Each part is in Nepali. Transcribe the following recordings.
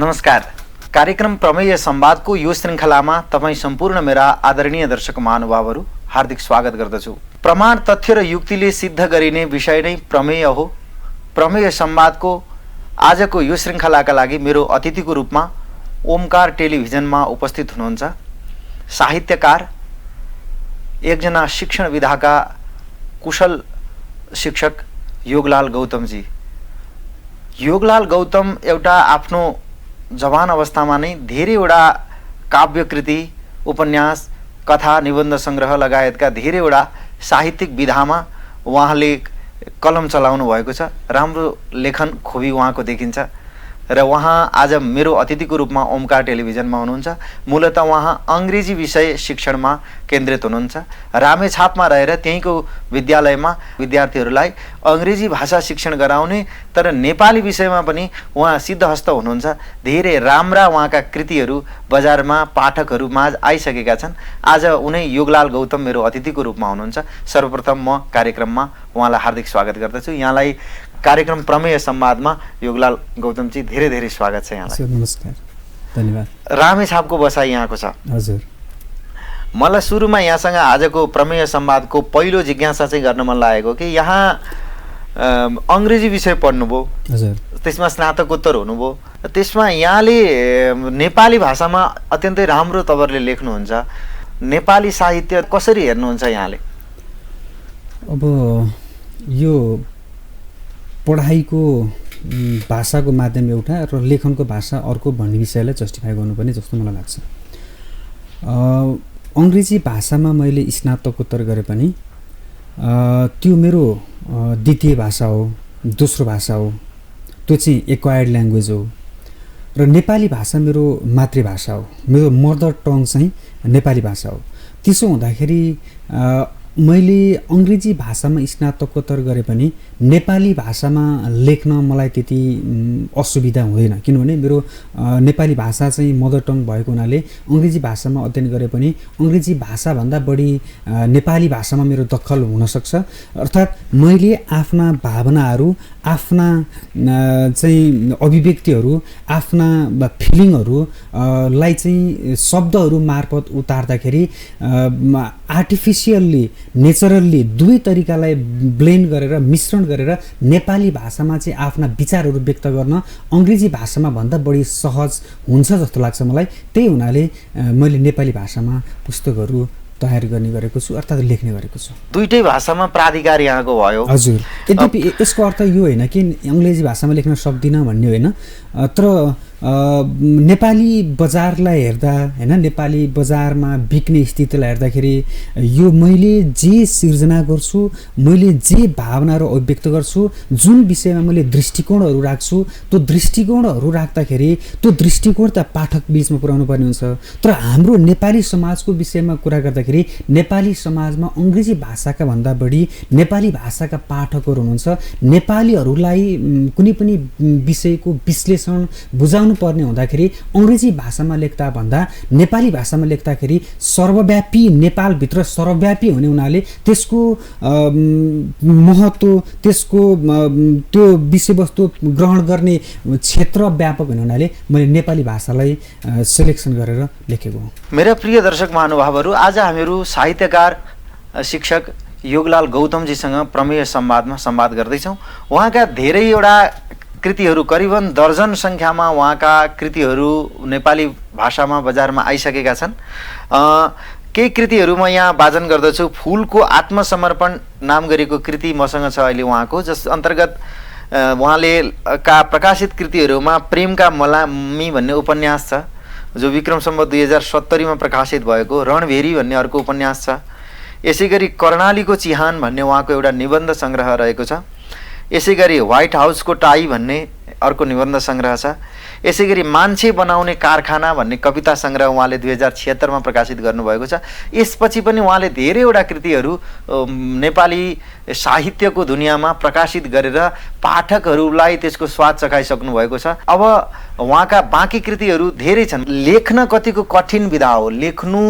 नमस्कार। कार्यक्रम प्रमेय संवादको यो श्रृङ्खलामा तपाईँ सम्पूर्ण मेरा आदरणीय दर्शक महानुभावहरू हार्दिक स्वागत गर्दछु। प्रमाण, तथ्य र युक्तिले सिद्ध गरिने विषय नै प्रमेय हो। प्रमेय संवादको आजको यो श्रृङ्खलाका लागि मेरो अतिथिको रूपमा ओमकार टेलिभिजनमा उपस्थित हुनुहुन्छ साहित्यकार, एकजना शिक्षण विधाका कुशल शिक्षक योगलाल गौतमजी। योगलाल गौतम एउटा आफ्नो जवान अवस्थामा नै धेरैवटा काव्यकृति, उपन्यास, कथा, निबन्ध सङ्ग्रह लगायतका धेरैवटा साहित्यिक विधामा उहाँले कलम चलाउनु भएको छ। राम्रो लेखन खोबी उहाँको देखिन्छ र उहाँ आज मेरो अतिथिको रूपमा ओमकार टेलिभिजनमा हुनुहुन्छ। मूलतः उहाँ अङ्ग्रेजी विषय शिक्षणमा केन्द्रित हुनुहुन्छ। रामेछापमा रहेर त्यहीँको विद्यालयमा विद्यार्थीहरूलाई अङ्ग्रेजी भाषा शिक्षण गराउने, तर नेपाली विषयमा पनि उहाँ सिद्धहस्त हुनुहुन्छ। धेरै राम्रा उहाँका कृतिहरू बजारमा पाठकहरू माझ आइसकेका छन्। आज उनै योगलाल गौतम मेरो अतिथिको रूपमा हुनुहुन्छ। सर्वप्रथम म कार्यक्रममा उहाँलाई हार्दिक स्वागत गर्दछु। यहाँलाई कार्यक्रम प्रमेय संवादमा योगलाल गौतमजी धेरै धेरै स्वागत छ यहाँलाई। नमस्कार, धन्यवाद। रामेछापको बसाइ यहाँको छ। हजुर। मलाई सुरुमा यहाँसँग आजको प्रमेय संवादको पहिलो जिज्ञासा चाहिँ गर्न मन लागेको कि यहाँ अङ्ग्रेजी विषय पढ्नुभयो, हजुर, त्यसमा स्नातकोत्तर हुनुभयो, त्यसमा यहाँले नेपाली भाषामा अत्यन्तै राम्रो तवरले लेख्नुहुन्छ। नेपाली साहित्य कसरी हेर्नुहुन्छ यहाँले? अब यो पढाइको भाषाको माध्यम एउटा र लेखनको भाषा अर्को भन्ने विषयलाई जस्टिफाई गर्नुपर्ने जस्तो मलाई लाग्छ। अङ्ग्रेजी भाषामा मैले स्नातकोत्तर गरे पनि त्यो मेरो द्वितीय भाषा हो, दोस्रो भाषा हो, त्यो चाहिँ एक्वायर्ड ल्याङ्ग्वेज हो। र नेपाली भाषा मेरो मातृभाषा हो, मेरो मदर टङ चाहिँ नेपाली भाषा हो। त्यसो हुँदाखेरि मैले अङ्ग्रेजी भाषामा स्नातकोत्तर गरे पनि नेपाली भाषामा लेख्न मलाई त्यति असुविधा हुँदैन, किनभने मेरो नेपाली भाषा चाहिँ मदर टङ भएको हुनाले अङ्ग्रेजी भाषामा अध्ययन गरे पनि अङ्ग्रेजी भाषाभन्दा बढी नेपाली भाषामा मेरो दखल हुनसक्छ। अर्थात् मैले आफ्ना भावनाहरू, आफ्ना चाहिँ अभिव्यक्तिहरू, आफ्ना फिलिङहरूलाई चाहिँ शब्दहरू मार्फत उतार्दाखेरि आर्टिफिसियल्ली, नेचरल्ली दुवै तरिकालाई ब्लेन्ड गरेर, मिश्रण गरेर नेपाली भाषामा चाहिँ आफ्ना विचारहरू व्यक्त गर्न अङ्ग्रेजी भाषामा भन्दा बढी सहज हुन्छ जस्तो लाग्छ मलाई। त्यही हुनाले मैले नेपाली भाषामा पुस्तकहरू तयार गर्ने गरेको छु, अर्थात् लेख्ने गरेको छु। दुईटै भाषामा प्राधिकार यहाँको भयो। हजुर। यद्यपि यसको अर्थ यो होइन कि अङ्ग्रेजी भाषामा लेख्न सक्दिनँ भन्ने होइन, तर नेपाली बजारलाई हेर्दा होइन, नेपाली बजारमा बिक्ने स्थितिलाई हेर्दाखेरि यो मैले जे सिर्जना गर्छु, मैले जे भावनाहरू अभिव्यक्त गर्छु, जुन विषयमा मैले दृष्टिकोणहरू राख्छु, त्यो दृष्टिकोणहरू राख्दाखेरि त्यो दृष्टिकोण त पाठक बिचमा पुर्याउनु पर्ने हुन्छ। तर हाम्रो नेपाली समाजको विषयमा कुरा गर्दाखेरि नेपाली समाजमा अङ्ग्रेजी भाषाका भन्दा बढी नेपाली भाषाका पाठकहरू हुनुहुन्छ। नेपालीहरूलाई कुनै पनि विषयको विश्लेषण बुझाउनु पर्ने हुँदाखेरि अङ्ग्रेजी भाषामा लेख्दा भन्दा नेपाली भाषामा लेख्दाखेरि सर्वव्यापी, नेपालभित्र सर्वव्यापी हुने हुनाले त्यसको महत्त्व, त्यसको त्यो विषयवस्तु ग्रहण गर्ने क्षेत्र व्यापक हुने हुनाले मैले नेपाली भाषालाई सेलेक्सन गरेर लेखेको हुँ। मेरा प्रिय दर्शक महानुभावहरू, आज हामीहरू साहित्यकार, शिक्षक योगलाल गौतमजीसँग प्रमेय संवादमा संवाद गर्दैछौँ। उहाँका धेरैवटा कृतिहरू, करिबन दर्जन सङ्ख्यामा उहाँका कृतिहरू नेपाली भाषामा बजारमा आइसकेका छन्। केही कृतिहरू म यहाँ वाचन गर्दछु। फुलको आत्मसमर्पण नाम गरेको कृति मसँग छ अहिले उहाँको, जस अन्तर्गत उहाँले का प्रकाशित कृतिहरूमा प्रेमका मलामी भन्ने उपन्यास छ, जो विक्रम सम्वत 2070 प्रकाशित भएको। रणभेरी भन्ने अर्को उपन्यास छ। यसै गरी कर्णालीको चिहान भन्ने उहाँको एउटा निबन्ध सङ्ग्रह रहेको छ। यसै गरी व्हाइट हाउसको टाई भन्ने अर्को निबन्ध सङ्ग्रह छ। यसै गरी मान्छे बनाउने कारखाना भन्ने कविता सङ्ग्रह उहाँले 2076 प्रकाशित गर्नुभएको छ। यसपछि पनि उहाँले धेरैवटा कृतिहरू नेपाली साहित्यको दुनियाँमा प्रकाशित गरेर पाठकहरूलाई त्यसको स्वाद चखाइसक्नु भएको छ। अब उहाँका बाँकी कृतिहरू धेरै छन्। लेख्न कतिको कठिन विधा हो। लेख्नु,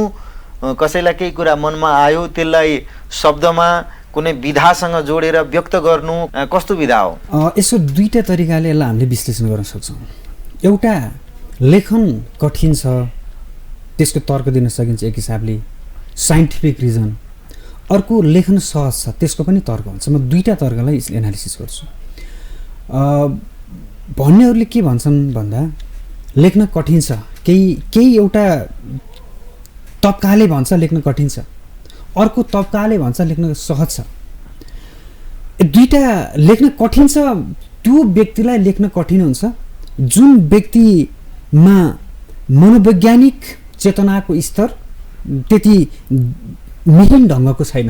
कसैलाई केही कुरा मनमा आयो त्यसलाई शब्दमा कुनै विधासँग जोडेर व्यक्त गर्नु कस्तो विधा हो? यसो दुईटा तरिकाले यसलाई हामीले विश्लेषण गर्न सक्छौँ। एउटा लेखन कठिन छ त्यसको तर्क दिन सकिन्छ एक हिसाबले, साइन्टिफिक रिजन। अर्को लेखन सहज छ त्यसको पनि तर्क हुन्छ। म दुईटा तर्कलाई एनालिसिस गर्छु। भन्नेहरूले के भन्छन् भन्दा लेख्न कठिन छ, केही एउटा तबकाले भन्छ लेख्न कठिन छ, अर्को तबकाले भन्छ लेख्न सहज छ। दुईटा लेख्न कठिन छ त्यो व्यक्तिलाई लेख्न कठिन हुन्छ जुन व्यक्तिमा मनोवैज्ञानिक चेतनाको स्तर त्यति मिहिन ढङ्गको छैन।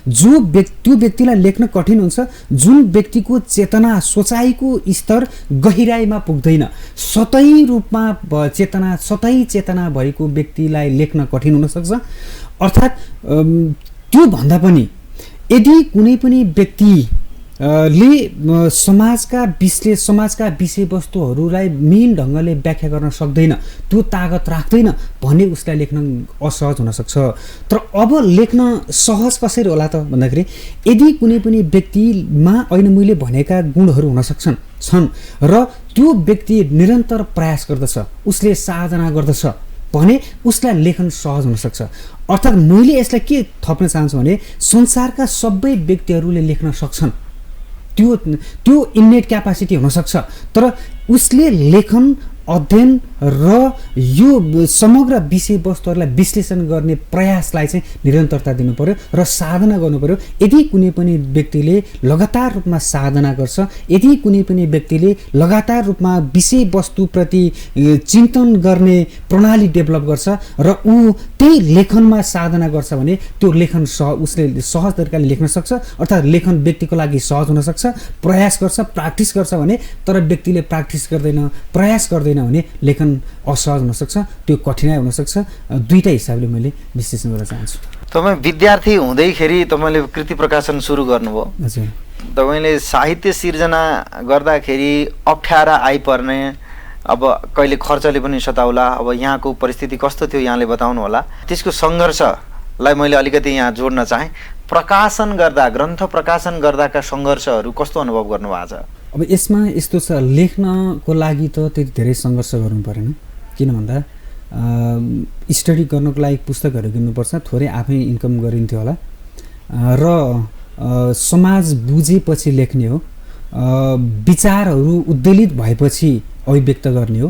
त्यो व्यक्तिलाई लेख्न कठिन हुन्छ जुन व्यक्तिको चेतना सोचाइको स्तर गहिराइमा पुग्दैन। सतै रूपमा चेतना भएको व्यक्तिलाई लेख्न कठिन हुनसक्छ। अर्थात् त्यो भन्दा पनि यदि कुनै पनि व्यक्तिले समाजका विषयवस्तुहरूलाई मिहिन ढङ्गले व्याख्या गर्न सक्दैन, त्यो तागत राख्दैन भने उसलाई लेख्न असहज हुनसक्छ। तर अब लेख्न सहज कसरी होला त भन्दाखेरि यदि कुनै पनि व्यक्तिमा अहिले मैले भनेका गुणहरू हुन छन् र त्यो व्यक्ति निरन्तर प्रयास गर्दछ, उसले साधना गर्दछ भने उसलाई लेखन सहज हुनसक्छ। अर्थात् मैले यसलाई के थप्न चाहन्छु भने संसारका सबै व्यक्तिहरूले लेख्न सक्छन्, त्यो इन्नेट क्यापासिटी हुनसक्छ। तर उसले लेखन अध्ययन र यो समग्र विषयवस्तुहरूलाई विश्लेषण गर्ने प्रयासलाई चाहिँ निरन्तरता दिनु पर्यो र साधना गर्नु पर्यो। यदि कुनै पनि व्यक्तिले लगातार रूपमा साधना गर्छ, यदि कुनै पनि व्यक्तिले लगातार रूपमा विषयवस्तुप्रति चिन्तन गर्ने प्रणाली डेभलप गर्छ र ऊ त्यही लेखनमा साधना गर्छ भने त्यो लेखन उसले सहज तरिकाले लेख्न सक्छ। अर्थात् लेखन व्यक्तिको लागि सहज हुनसक्छ। प्रयास गर्छ, प्र्याक्टिस गर्छ भने, तर व्यक्तिले प्र्याक्टिस गर्दैन, प्रयास गर्दैन भने लेखन असहज हुनसक्छ, त्यो कठिनाइ हुनसक्छ। दुईटा हिसाबले मैले विश्लेषण गर्न चाहन्छु। तपाईँ विद्यार्थी हुँदैखेरि तपाईँले कृति प्रकाशन सुरु गर्नुभयो। हजुर। तपाईँले साहित्य सिर्जना गर्दाखेरि अप्ठ्यारा आइपर्ने, अब कहिले खर्चले पनि सताउला, अब यहाँको परिस्थिति कस्तो थियो यहाँले बताउनु होला। त्यसको सङ्घर्षलाई मैले अलिकति यहाँ जोड्न चाहेँ। प्रकाशन गर्दा, ग्रन्थ प्रकाशन गर्दाका सङ्घर्षहरू कस्तो अनुभव गर्नुभएको छ? अब यसमा यस्तो छ, लेख्नको लागि त त्यति धेरै सङ्घर्ष गर्नु परेन। किन भन्दा स्टडी गर्नको लागि पुस्तकहरू किन्नुपर्छ, थोरै आफै इन्कम गरिन्थ्यो होला र समाज बुझेपछि लेख्ने हो, विचारहरू उद्वेलित भएपछि अभिव्यक्त गर्ने हो।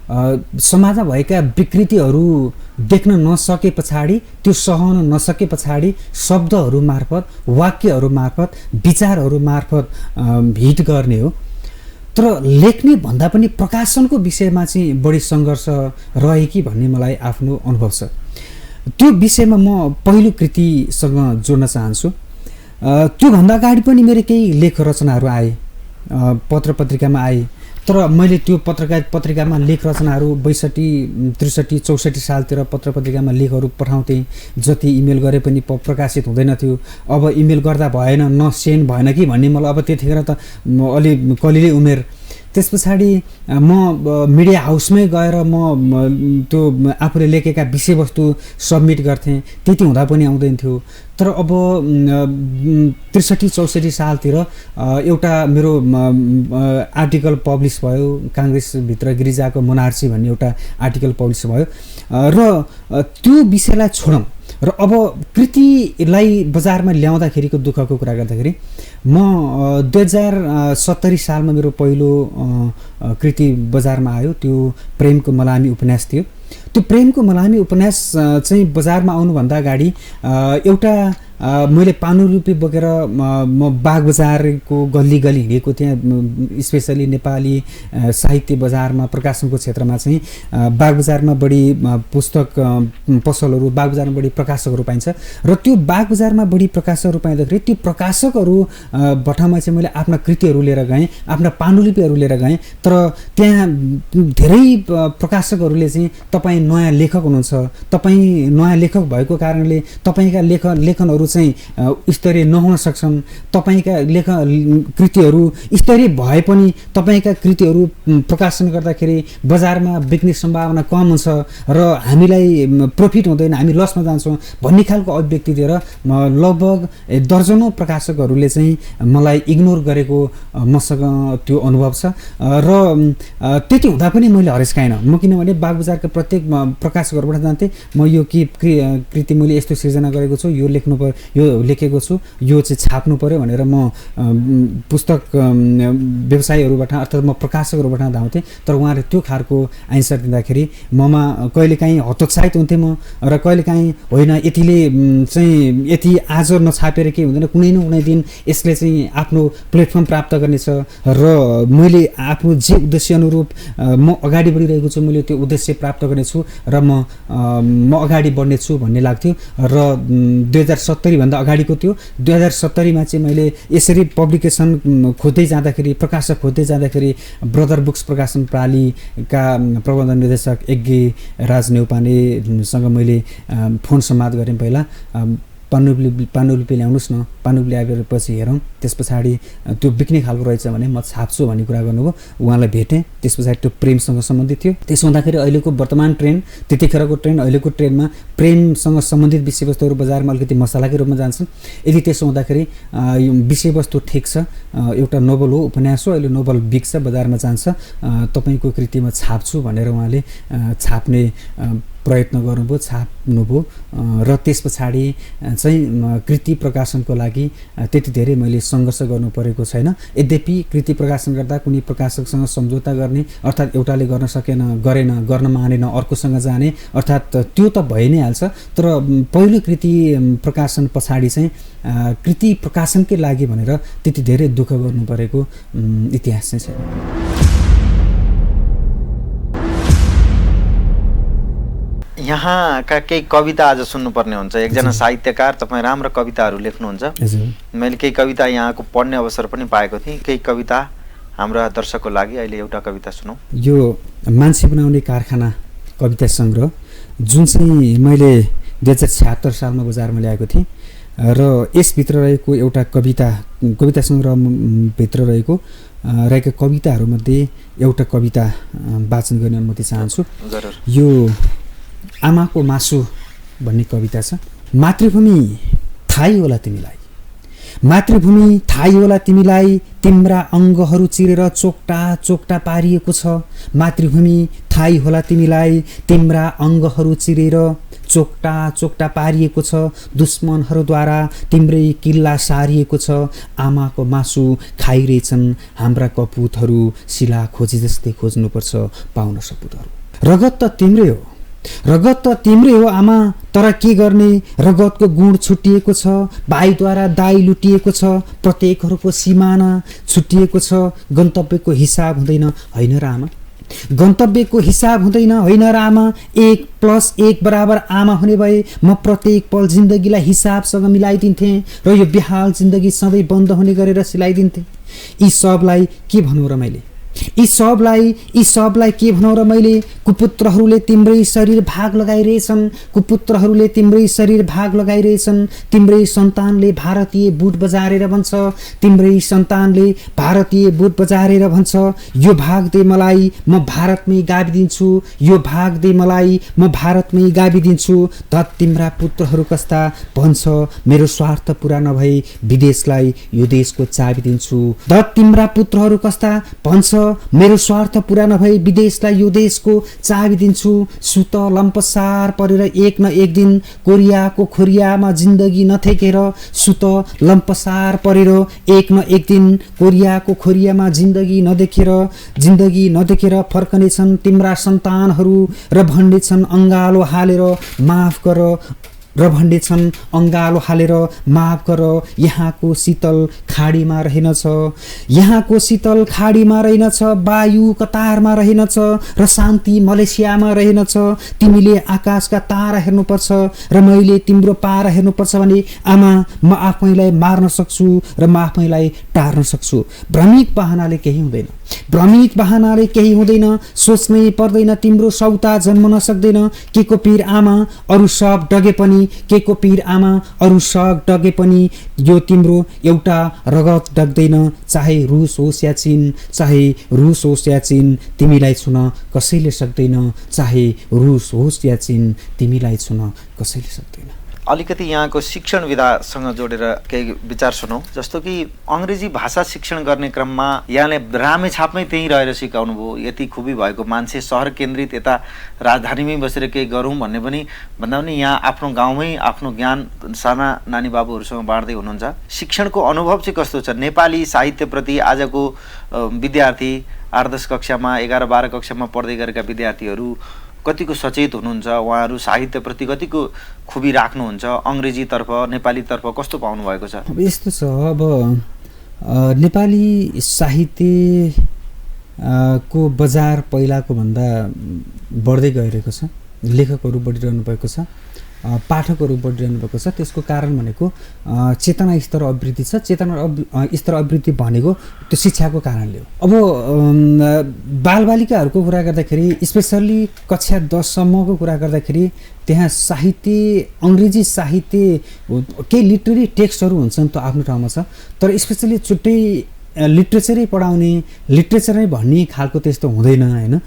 समाजमा भएका विकृतिहरू देख्न नसके पछाडि, त्यो सहन नसके पछाडि शब्दहरू मार्फत, वाक्यहरू मार्फत, विचारहरू मार्फत हिट गर्ने हो। तर लेख्ने भन्दा पनि प्रकाशनको विषयमा चाहिँ बढी सङ्घर्ष रहे कि भन्ने मलाई आफ्नो अनुभव छ। त्यो विषयमा म पहिलो कृतिसँग जोड्न चाहन्छु। त्योभन्दा अगाडि पनि मेरो केही लेख रचनाहरू आए, पत्र पत्रिकामा आए, तर मैले त्यो पत्रिकामा लेख रचनाहरू 62, 63, 64 सालतिर पत्र पत्रिकामा लेखहरू पठाउँथेँ। जति इमेल गरे पनि प्रकाशित हुँदैन थियो। अब इमेल गर्दा भएन, न सेन्ड भएन कि भन्ने मलाई अब त्यतिखेर त अलि कलिलै उमेर। त्यस पछाडि म मिडिया हाउसमै गएर म त्यो आफूले लेखेका विषयवस्तु सब्मिट गर्थेँ, त्यति हुँदा पनि आउँदैन थियो। तर अब 63-64 सालतिर एउटा मेरो आर्टिकल पब्लिस भयो, काङ्ग्रेसभित्र गिरिजाको मोनार्ची भन्ने एउटा आर्टिकल पब्लिस भयो र त्यो विषयलाई छोडौँ र अब कृतिलाई बजारमा ल्याउँदाखेरिको दुःखको कुरा गर्दाखेरि म 2070 सालमा मेरो पहिलो कृति बजारमा आयो। त्यो प्रेमको मलामी उपन्यास थियो। त्यो प्रेमको मलामी उपन्यास चाहिँ बजारमा आउनुभन्दा अगाडि एउटा मैले पानुरूपी बोकेर म बागबजारको गल्ली गल्ली हिँडेको थिएँ। स्पेसली नेपाली साहित्य बजारमा, प्रकाशनको क्षेत्रमा चाहिँ बागबजारमा बढी पुस्तक पसलहरू, बागबजारमा बढी प्रकाशकहरू पाइन्छ र त्यो बागबजारमा बढी प्रकाशकहरू पाइँदाखेरि त्यो प्रकाशकहरू बठामा चाहिँ मैले आफ्ना कृतिहरू लिएर गएँ, आफ्ना पाण्डुलिपिहरू लिएर गएँ। तर त्यहाँ धेरै प्रकाशकहरूले चाहिँ तपाईँ नयाँ लेखक हुनुहुन्छ, तपाईँ नयाँ लेखक भएको कारणले तपाईँका लेखनहरू चाहिँ स्तरीय नहुन सक्छन्। तपाईँका कृतिहरू स्तरीय भए पनि तपाईँका कृतिहरू प्रकाशन गर्दाखेरि बजारमा बिक्ने सम्भावना कम हुन्छ र हामीलाई प्रफिट हुँदैन, हामी लसमा जान्छौँ भन्ने खालको अभिव्यक्ति दिएर लगभग दर्जनौँ प्रकाशकहरूले चाहिँ मलाई इग्नोर गरेको मसँग त्यो अनुभव छ। र त्यति हुँदा पनि मैले हरेस्काइनँ। म किनभने बागबजारका प्रत्येक प्रकाशकहरूबाट जान्थेँ, म यो कृति मैले यस्तो सिर्जना गरेको छु, यो लेख्नु पर्यो, यो लेखेको छु, यो चाहिँ छाप्नु पर्यो भनेर म पुस्तक व्यवसायीहरूबाट अर्थात् म प्रकाशकहरूबाट धाउँथेँ। तर उहाँहरूले त्यो खालको आन्सर दिँदाखेरि ममा कहिलेकाहीँ हतोत्साहित हुन्थेँ म, र कहिलेकाहीँ होइन यतिले चाहिँ यति आज नछापेर केही हुँदैन, कुनै न कुनै दिन यसले चाहिँ आफ्नो प्लेटफर्म प्राप्त गर्नेछ र मैले आफ्नो जे उद्देश्य अनुरूप म अगाडि बढिरहेको छु, मैले त्यो उद्देश्य प्राप्त गर्नेछु र म अगाडि बढ्नेछु भन्ने लाग्थ्यो। र 2070 भन्दा अगाडिको त्यो 2070 मा चाहिँ मैले यसरी पब्लिकेसन खोज्दै जाँदाखेरि, प्रकाशक खोज्दै जाँदाखेरि ब्रदर बुक्स प्रकाशन प्रणालीका प्रबन्ध निर्देशक यज्ञ राज नेउपानेसँग मैले फोन संवाद गरेँ। पहिला पाण्डुलिपि ल्याउनुहोस् न, पाण्डुलिपि ल्याएर पछि हेरौँ, त्यस पछाडि त्यो बिक्ने खालको रहेछ भने म छाप्छु भन्ने कुरा गर्नुभयो। उहाँलाई भेटेँ, त्यस पछाडि त्यो प्रेमसँग सम्बन्धित थियो। त्यसो हुँदाखेरि अहिलेको वर्तमान ट्रेन्ड, त्यतिखेरको ट्रेन्ड, अहिलेको ट्रेन्डमा प्रेमसँग सम्बन्धित विषयवस्तुहरू बजारमा अलिकति मसलाकै रूपमा जान्छन्। यदि त्यसो हुँदाखेरि यो विषयवस्तु ठिक छ, एउटा नोभल हो, उपन्यास हो, अहिले नोभल बिग्छ, बजारमा जान्छ, तपाईँको कृतिमा छाप्छु भनेर उहाँले छाप्ने प्रयत्न गर्नुभयो, छाप्नुभयो। र त्यस पछाडि चाहिँ कृति प्रकाशनको लागि त्यति धेरै मैले सङ्घर्ष गर्नु परेको छैन। यद्यपि कृति प्रकाशन गर्दा कुनै प्रकाशकसँग सम्झौता गर्ने, अर्थात् एउटाले गर्न सकेन, गरेन, गर्न मानेन, अर्कोसँग जाने, अर्थात् त्यो त भइ नै हाल्छ। तर पहिलो कृति प्रकाशन पछाडि चाहिँ कृति प्रकाशनकै लागि भनेर त्यति धेरै दुःख गर्नु परेको इतिहास चाहिँ छैन। यहाँका केही कविता आज सुन्नुपर्ने हुन्छ। एकजना साहित्यकार, तपाईँ राम्रो कविताहरू लेख्नुहुन्छ। मैले केही कविता यहाँको पढ्ने अवसर पनि पाएको थिएँ। केही कविता हाम्रा दर्शकको लागि अहिले एउटा कविता सुनौँ। यो मान्छे बनाउने कारखाना कविता सङ्ग्रह, जुन चाहिँ मैले 2076 सालमा बजारमा ल्याएको थिएँ र यसभित्र रहेको एउटा कविता सङ्ग्रहभित्र रहेका कविताहरूमध्ये एउटा कविता वाचन गर्ने अनुमति चाहन्छु। यो आमाको मासु भन्ने कविता छ। मातृभूमि थाहै होला तिमीलाई, मातृभूमि थाहै होला तिमीलाई, तिम्रा अङ्गहरू चिरेर चोक्टा चोक्टा पारिएको छ। मातृभूमि थाहै होला तिमीलाई, तिम्रा अङ्गहरू चिरेर चोक्टा चोक्टा पारिएको छ। दुश्मनहरूद्वारा तिम्रै किल्ला सारिएको छ। आमाको मासु खाइरहेछन् हाम्रा कपुतहरू, शिला खोजे जस्तै खोज्नुपर्छ पाउन सपुतहरू। रगत त तिम्रै हो, रगत त तिम्रै हो आमा, तर के गर्ने, रगतको गुण छुट्टिएको छ। भाइद्वारा दाइ लुटिएको छ, प्रत्येकहरूको सिमाना छुट्टिएको छ। गन्तव्यको हिसाब हुँदैन होइन र आमा, गन्तव्यको हिसाब हुँदैन होइन र आमा। 1+1 बराबर आमा हुने भए म प्रत्येक पल जिन्दगीलाई हिसाबसँग मिलाइदिन्थेँ र यो बेहाल जिन्दगी सधैँ बन्द हुने गरेर सिलाइदिन्थेँ। यी सबलाई के भनौँ र मैले, यी सबलाई के भनौँ र मैले। कुपुत्रहरूले तिम्रै शरीर भाग लगाइरहेछन्, कुपुत्रहरूले तिम्रै शरीर भाग लगाइरहेछन्। तिम्रै सन्तानले भारतीय बुट बजारेर भन्छ, तिम्रै सन्तानले भारतीय बुट बजारेर भन्छ। यो भाग दे मलाई म भारतमै गाभिदिन्छु, यो भाग दे मलाई म भारतमै गाभिदिन्छु। धत तिम्रा पुत्रहरू कस्ता भन्छ, मेरो स्वार्थ पुरा नभई विदेशलाई यो देशको चाबी दिन्छु। धत तिम्रा पुत्रहरू कस्ता भन्छ, मेरो स्वार्थ पुरा नभई विदेशलाई यो देशको चाबी दिन्छु। सुत लम्पसार परेर एक न एक दिन कोरियाको खोरियामा जिन्दगी नथेकेर, सुत लम्पसार परेर एक न एक दिन कोरियाको खोरियामा जिन्दगी नदेखेर फर्कनेछन् तिम्रा सन्तानहरू र भन्नेछन् अङ्गालो हालेर माफ गर, र भन्नेछन् अङ्गालो हालेर माफ गर। यहाँको शीतल खाडीमा रहेनछ, यहाँको शीतल खाडीमा रहेनछ, वायु कतारमा रहेनछ र शान्ति मलेसियामा रहेनछ। तिमीले आकाशका तारा हेर्नुपर्छ र मैले तिम्रो पारा हेर्नुपर्छ भने आमा म आफैलाई मार्न सक्छु र म आफैलाई टार्न सक्छु। भ्रमिक बहानाले केही हुँदैन, भ्रमित बहानाले केही हुँदैन, सोच्नै पर्दैन तिम्रो सौता जन्मन सक्दैन। के को पीर आमा अरू सब डगे पनि, के को पीर आमा अरू सब डगे पनि, यो तिम्रो एउटा रगत डग्दैन। चाहे रुस होस् या चीन, चाहे रुस होस् या चीन, तिमीलाई छुन कसैले सक्दैन। चाहे रुस होस् या चीन, तिमीलाई छुन कसैले सक्दैन। अलिकति यहाँको शिक्षण विधासँग जोडेर केही विचार सुनौ। जस्तो कि अङ्ग्रेजी भाषा शिक्षण गर्ने क्रममा यहाँले रामेछापमै त्यहीँ रहेर सिकाउनु भयो, यति खुबी भएको मान्छे सहर केन्द्रित यता राजधानीमै बसेर केही गरौँ भन्ने पनि भन्दा पनि यहाँ आफ्नो गाउँमै आफ्नो ज्ञान साना नानी बाबुहरूसँग बाँड्दै हुनुहुन्छ। शिक्षणको अनुभव चाहिँ कस्तो छ? नेपाली साहित्यप्रति आजको विद्यार्थी 8-10 कक्षामा 11-12 कक्षामा पढ्दै गरेका विद्यार्थीहरू कतिको सचेत हुनुहुन्छ? उहाँहरू साहित्यप्रति कतिको खुबी राख्नुहुन्छ? अङ्ग्रेजीतर्फ नेपालीतर्फ कस्तो पाउनु भएको छ? अब यस्तो छ, अब नेपाली साहित्य को बजार पहिलाको भन्दा बढ्दै गइरहेको छ। लेखकहरू बढिरहनु भएको छ, पाठकहरू बढिरहनु भएको छ। त्यसको कारण भनेको चेतना स्तर अभिवृद्धि छ। चेतना स्तर अभिवृद्धि भनेको त्यो शिक्षाको कारणले हो। अब बालबालिकाहरूको कुरा गर्दाखेरि, स्पेसल्ली कक्षा 10 सम्मको कुरा गर्दाखेरि, त्यहाँ साहित्य, अङ्ग्रेजी साहित्य केही लिटरेरी टेक्स्टहरू हुन्छन्, त्यो आफ्नो ठाउँमा छ। तर स्पेसल्ली छुट्टै लिट्रेचरै पढाउने, लिट्रेचर नै भन्ने खालको त्यस्तो हुँदैन होइन,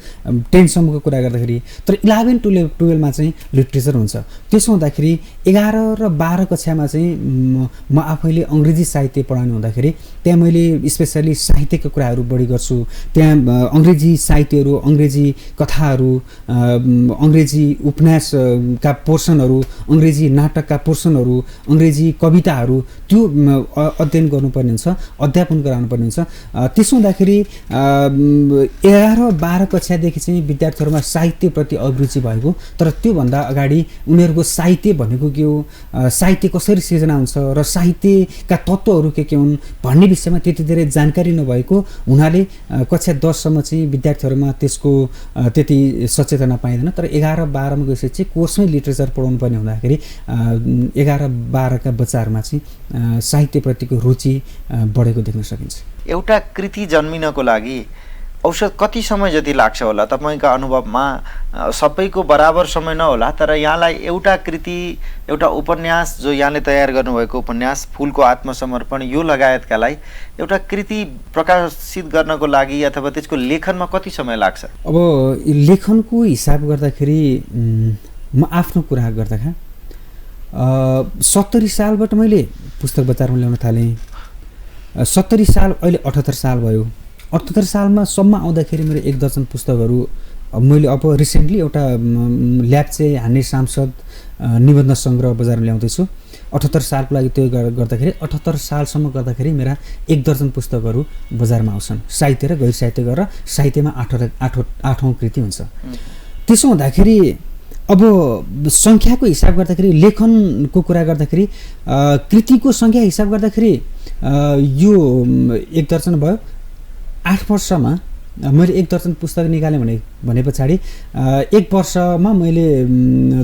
10 सम्मको कुरा गर्दाखेरि। तर 11-12मा चाहिँ लिट्रेचर हुन्छ। त्यसो हुँदाखेरि 11 र 12 कक्षामा चाहिँ म आफैले अङ्ग्रेजी साहित्य पढाउनु हुँदाखेरि त्यहाँ मैले स्पेसली साहित्यका कुराहरू बढी गर्छु। त्यहाँ अङ्ग्रेजी साहित्यहरू, अङ्ग्रेजी कथाहरू, अङ्ग्रेजी उपन्यासका पोर्सनहरू, अङ्ग्रेजी नाटकका पोर्सनहरू, अङ्ग्रेजी कविताहरू त्यो अध्ययन गर्नुपर्ने हुन्छ, अध्यापन गराउनुपर्ने हुन्छ। त्यसो हुँदाखेरि 11-12 कक्षादेखि चाहिँ विद्यार्थीहरूमा साहित्यप्रति अभिरुचि भएको। तर त्योभन्दा अगाडि उनीहरूको साहित्य भनेको के हो, साहित्य कसरी सिर्जना हुन्छ र साहित्यका तत्त्वहरू के हुन् भन्ने विषयमा त्यति धेरै जानकारी नभएको हुनाले कक्षा 10 सम्म चाहिँ विद्यार्थीहरूमा त्यसको त्यति सचेतना पाइँदैन। तर 11-12मा गएपछि चाहिँ कोर्समै लिट्रेचर पढाउनु पर्ने हुँदाखेरि 11-12 का बच्चाहरूमा चाहिँ साहित्यप्रतिको रुचि बढेको देख्न सकिन्छ। एउटा कृति जन्मिनको लागि औसत कति समय जति लाग्छ होला तपाईँका अनुभवमा? सबैको बराबर समय नहोला, तर यहाँलाई एउटा कृति, एउटा उपन्यास जो यहाँले तयार गर्नुभएको उपन्यास फुलको आत्मसमर्पण यो लगायतकालाई एउटा कृति प्रकाशित गर्नको लागि अथवा त्यसको लेखनमा कति समय लाग्छ? अब लेखनको हिसाब गर्दाखेरि म आफ्नो कुरा गर्दाखेरि 70 सालबाट मैले पुस्तक बजारमा ल्याउन थालेँ। 70 साल, अहिले 78 साल भयो। 78 सालमा सम्म आउँदाखेरि मेरो 1 दर्जन पुस्तकहरू मैले अब रिसेन्टली एउटा ल्याप्चे हान्ने सांसद निबन्ध सङ्ग्रह बजारमा ल्याउँदैछु। 78 सालको लागि त्यो गर्दाखेरि 78 सालसम्म गर्दाखेरि मेरा 1 दर्जन पुस्तकहरू बजारमा आउँछन्। साहित्य र गैर साहित्य गरेर साहित्यमा 8औँ कृति हुन्छ। त्यसो हुँदाखेरि अब सङ्ख्याको हिसाब गर्दाखेरि, लेखनको कुरा गर्दाखेरि, कृतिको सङ्ख्या हिसाब गर्दाखेरि यो 1 दर्जन भयो। 8 वर्षमा मैले 1 दर्जन पुस्तक निकालेँ भने पछाडि 1 वर्षमा मैले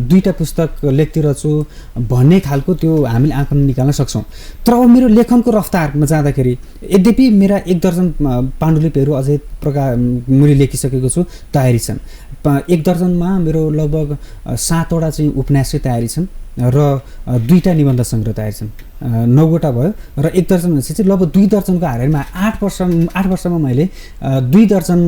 2टा पुस्तक लेख्दिरहेछु भन्ने खालको त्यो हामीले आँकलन निकाल्न सक्छौँ। तर अब मेरो लेखनको रफ्तारमा जाँदाखेरि यद्यपि मेरा 1 दर्जन पाण्डुलिपिहरू अझै मैले लेखिसकेको छु, तयारी छन्। 1 दर्जनमा मेरो लगभग 7वटा चाहिँ उपन्यासै तयारी छन् र 2टा निबन्ध सङ्ग्रह तयारी छन्। 9वटा भयो र 1 दर्जन भनेपछि चाहिँ लगभग 2 दर्जनको हारेमा 8 वर्षमा मैले 2 दर्जन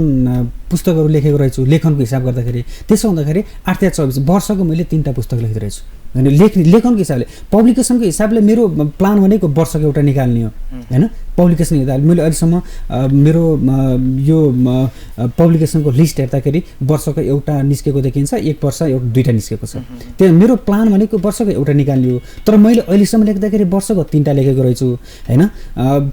पुस्तकहरू लेखेको रहेछु लेखनको हिसाब गर्दाखेरि। त्यसो हुँदाखेरि 8 या 24 वर्षको मैले 3टा पुस्तक लेखिरहेछु। अनि लेखनको हिसाबले, पब्लिकेसनको हिसाबले मेरो प्लान भनेको वर्षको एउटा निकाल्ने हो होइन। पब्लिकेसन हेर्दा मैले अहिलेसम्म मेरो यो पब्लिकेसनको लिस्ट हेर्दाखेरि वर्षको एउटा निस्केको देखिन्छ, 1 वर्ष 2टा निस्केको छ। त्यो मेरो प्लान भनेको वर्षको एउटा निकाल्ने हो। तर मैले अहिलेसम्म लेख्दाखेरि वर्षको 3टा लेखेको रहेछु होइन।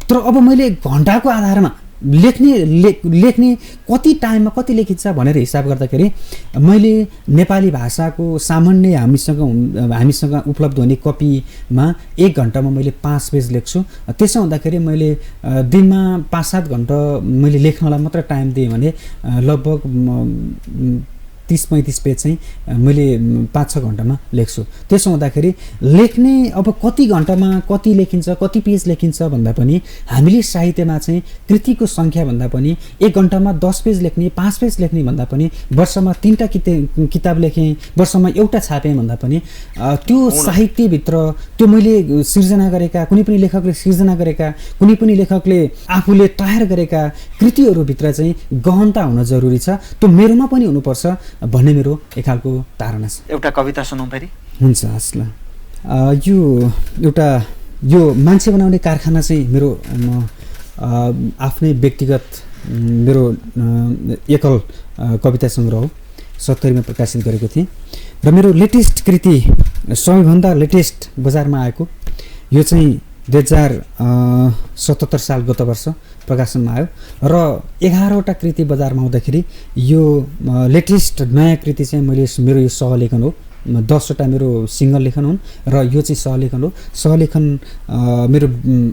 तर अब मैले घन्टाको आधारमा लेख्ने कति टाइममा कति लेखिन्छ भनेर हिसाब गर्दाखेरि मैले नेपाली भाषाको सामान्य हामीसँग उपलब्ध हुने कपीमा 1 घन्टामा मैले 5 पेज लेख्छु। त्यसो हुँदाखेरि मैले दिनमा 5-7 घन्टा मैले लेख्नलाई मात्र टाइम दिएँ भने लगभग 30-35 पेज चाहिँ मैले 5-6 घन्टामा लेख्छु। त्यसो हुँदाखेरि लेख्ने अब कति घन्टामा कति लेखिन्छ, कति पेज लेखिन्छ भन्दा पनि हामीले साहित्यमा चाहिँ कृतिको सङ्ख्या भन्दा पनि 1 घन्टामा 10 पेज लेख्ने, 5 पेज लेख्ने भन्दा पनि वर्षमा 3टा किताब लेखेँ, वर्षमा एउटा छापेँ भन्दा पनि त्यो साहित्यभित्र त्यो मैले सिर्जना गरेका, कुनै पनि लेखकले सिर्जना गरेका, कुनै पनि लेखकले आफूले तयार गरेका कृतिहरूभित्र चाहिँ गहनता हुन जरुरी छ। त्यो मेरोमा पनि हुनुपर्छ भन्ने मेरो एक खालको धारणा छ। एउटा कविता सुनौँ फेरि? हुन्छ, हस् ल। यो एउटा यो मान्छे बनाउने कारखाना चाहिँ मेरो आफ्नै व्यक्तिगत मेरो एकल कविता सङ्ग्रह हो। 70 मा प्रकाशित गरेको थिएँ र मेरो लेटेस्ट कृति, सबैभन्दा लेटेस्ट बजारमा आएको यो चाहिँ 2077 साल गत वर्ष प्रकाशनमा आयो र 11वटा कृति बजारमा आउँदाखेरि यो लेटेस्ट नयाँ कृति चाहिँ मेरो यो सहलेखन हो। 10वटा मेरो सिङ्गल लेखन हुन् र यो चाहिँ सहलेखन हो। सहलेखन मेरो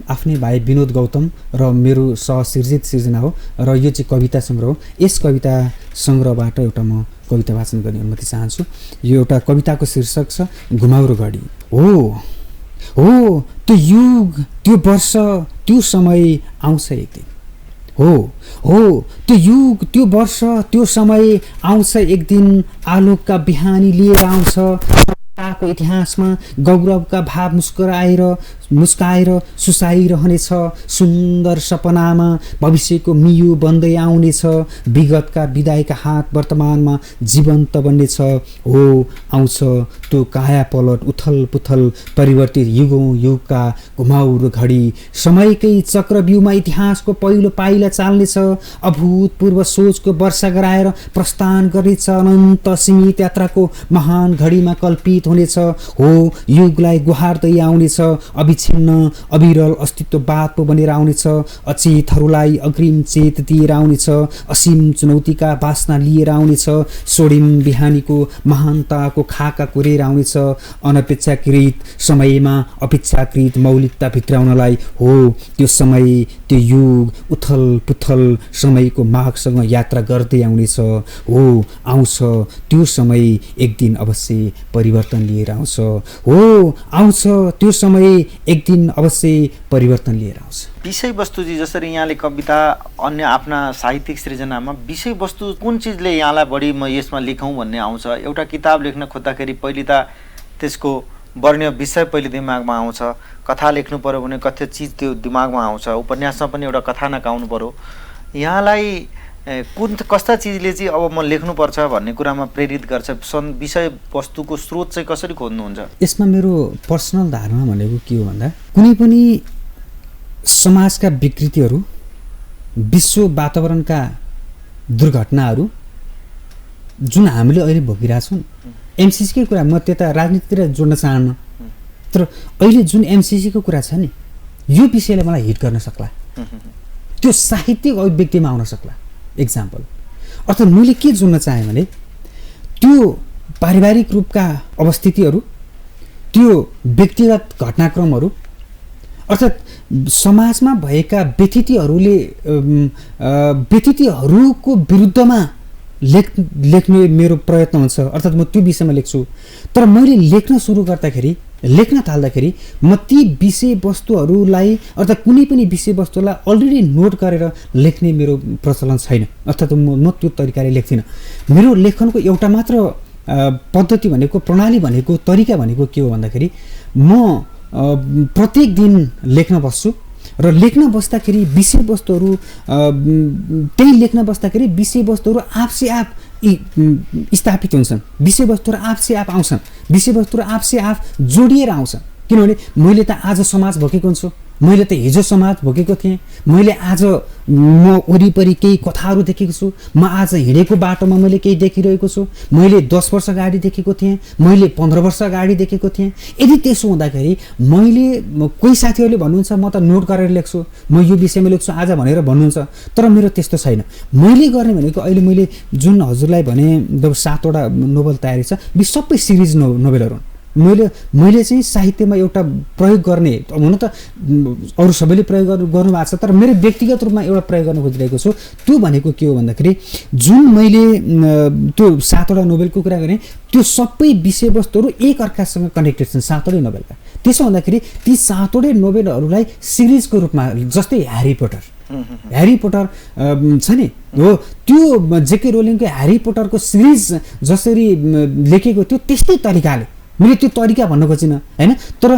आफ्नै भाइ विनोद गौतम र मेरो सहसृजित सिर्जना हो र यो चाहिँ कविता सङ्ग्रह हो। यस कविता सङ्ग्रहबाट एउटा म कविता वाचन गर्ने अनुमति चाहन्छु। यो एउटा कविताको शीर्षक छ घुमाउरो घडी। हो त्यो युग, त्यो वर्ष, त्यो समय आउँछ एक दिन। हो त्यो युग, त्यो वर्ष, त्यो समय आउँछ एक दिन। आलोकका बिहानी लिएर आउँछ को इतिहासमा गौरवका भाव मुस्काएर सुसाइरहनेछ। सुन्दर सपनामा भविष्यको मियु बन्दै आउनेछ। विगतका विदायका हात वर्तमानमा जीवन्त बन्नेछ। हो आउँछ त्यो काया पलट, उथल पुथल परिवर्तित युगौँ युगका घुमाउरो घडी। समयकै चक्रव्यूहमा इतिहासको पहिलो पाइला चाल्नेछ। अभूतपूर्व सोचको वर्षा गराएर प्रस्थान गर्नेछ। अनन्त सीमित यात्राको महान घडीमा कल्पित हुनेछ। हो युगलाई गुहार्दै आउनेछ। अविच्छिन्न अविरल अस्तित्ववाद पो बनेर आउनेछ। अचेतहरूलाई अग्रिम चेत दिएर आउनेछ। असीम चुनौतीका वासना लिएर आउनेछ। स्वर्णिम बिहानीको महानताको खाका कोरेर आउनेछ। अनपेक्षाकृत समयमा अपेक्षाकृत मौलिकता भित्राउनलाई हो त्यो समय, त्यो युग उथल पुथल समयको मागसँग यात्रा गर्दै आउनेछ। हो आउँछ त्यो समय एक दिन अवश्य परिवर्तन लिएर आउँछ। हो आउँछ त्यो समय एक दिन अवश्य परिवर्तन लिएर आउँछ। विषयवस्तु जी, जसरी यहाँले कविता अन्य आफ्ना साहित्यिक सृजनामा विषयवस्तु कुन चिजले यहाँलाई बढी म यसमा लेखौँ भन्ने आउँछ? एउटा किताब लेख्न खोज्दाखेरि पहिले त त्यसको वर्ण्य विषय पहिले दिमागमा आउँछ। कथा लेख्नु पर्यो भने कथ्य चिज त्यो दिमागमा आउँछ। उपन्यासमा पनि एउटा कथा नकाउनु पर्यो। यहाँलाई कस्ता चिजले चाहिँ अब म लेख्नुपर्छ भन्ने कुरामा प्रेरित गर्छ? विषय वस्तुको स्रोत चाहिँ कसरी खोज्नुहुन्छ? यसमा मेरो पर्सनल धारणा भनेको के हो भन्दा, कुनै पनि समाजका विकृतिहरू, विश्व वातावरणका दुर्घटनाहरू जुन हामीले अहिले भोगिरहेछौँ, एमसिसीकै कुरा म त्यता राजनीतितिर जोड्न चाहन्न, तर अहिले जुन एमसिसीको कुरा छ नि, यो विषयले मलाई हिट गर्न सक्ला, त्यो साहित्यिक अभिव्यक्तिमा आउन सक्ला। एक्जाम्पल अर्थात् मैले के जोड्न चाहेँ भने त्यो पारिवारिक रूपका अवस्थितिहरू, त्यो व्यक्तिगत घटनाक्रमहरू, अर्थात् समाजमा भएका व्यतिथिहरूको विरुद्धमा लेख्ने मेरो प्रयत्न हुन्छ। अर्थात् म त्यो विषयमा लेख्छु, तर मैले लेख्न थाल्दाखेरि म ती विषयवस्तुहरूलाई अर्थात् कुनै पनि विषयवस्तुलाई अलरेडी नोट गरेर लेख्ने मेरो प्रचलन छैन। अर्थात् म त्यो तरिकाले लेख्दिनँ। मेरो लेखनको एउटा मात्र पद्धति भनेको, प्रणाली भनेको, तरिका भनेको के हो भन्दाखेरि, म प्रत्येक दिन लेख्न बस्छु र लेख्न बस्दाखेरि विषयवस्तुहरू आफसे आफ स्थापित हुन्छन्। विषयवस्तुहरू आफसे आफ आउँछन्। विषयवस्तुहरू आफसे आफ जोडिएर आउँछन्। किनभने मैले त आज समाज भोगेको हुन्छु, मैले त हिजो समाज भोगेको थिएँ, मैले आज म वरिपरि केही कथाहरू देखेको छु, म आज हिँडेको बाटोमा मैले केही देखिरहेको छु, मैले 10 वर्ष अगाडि देखेको थिएँ, मैले 15 वर्ष अगाडि देखेको थिएँ। यदि त्यसो हुँदाखेरि कोही साथीहरूले भन्नुहुन्छ म त नोट गरेर लेख्छु, म यो विषयमा लेख्छु आज भनेर भन्नुहुन्छ, तर मेरो त्यस्तो छैन। मैले गर्ने भनेको अहिले मैले जुन हजुरलाई भने 7वटा नोभल तयारी छ, सबै सिरिज नोभेलहरू हुन्। मैले चाहिँ साहित्यमा एउटा प्रयोग गर्ने हुन त अरू सबैले प्रयोग गर्नुभएको छ, तर मेरो व्यक्तिगत रूपमा एउटा प्रयोग गर्न खोजिरहेको छु। त्यो भनेको के हो भन्दाखेरि जुन मैले त्यो 7वटा नोभेलको कुरा गरेँ, त्यो सबै विषयवस्तुहरू एक अर्कासँग कनेक्टेड छन् 7वटै नोभेलका। त्यसो भन्दाखेरि ती 7वटै नोभेलहरूलाई सिरिजको रूपमा, जस्तै ह्यारी पोटर छ नि हो, त्यो जेके रोलिङको ह्यारी पोटरको सिरिज जसरी लेखेको थियो त्यस्तै तरिकाले, मैले त्यो तरिका भन्न खोजिनँ होइन, तर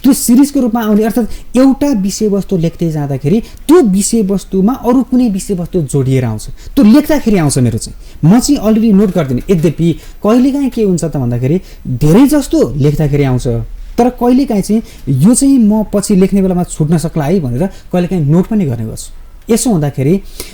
त्यो सिरिजको रूपमा आउने, अर्थात् एउटा विषयवस्तु लेख्दै जाँदाखेरि त्यो विषयवस्तुमा अरू कुनै विषयवस्तु जोडिएर आउँछ, त्यो लेख्दाखेरि आउँछ। मेरो चाहिँ म चाहिँ अलरेडी नोट गर्दिनँ। यद्यपि कहिलेकाहीँ के हुन्छ त भन्दाखेरि धेरै जस्तो लेख्दाखेरि आउँछ, तर कहिलेकाहीँ चाहिँ यो चाहिँ म पछि लेख्ने बेलामा छुट्न सक्ला है भनेर कहिलेकाहीँ नोट पनि गर्ने गर्छु। यसो हुँदाखेरि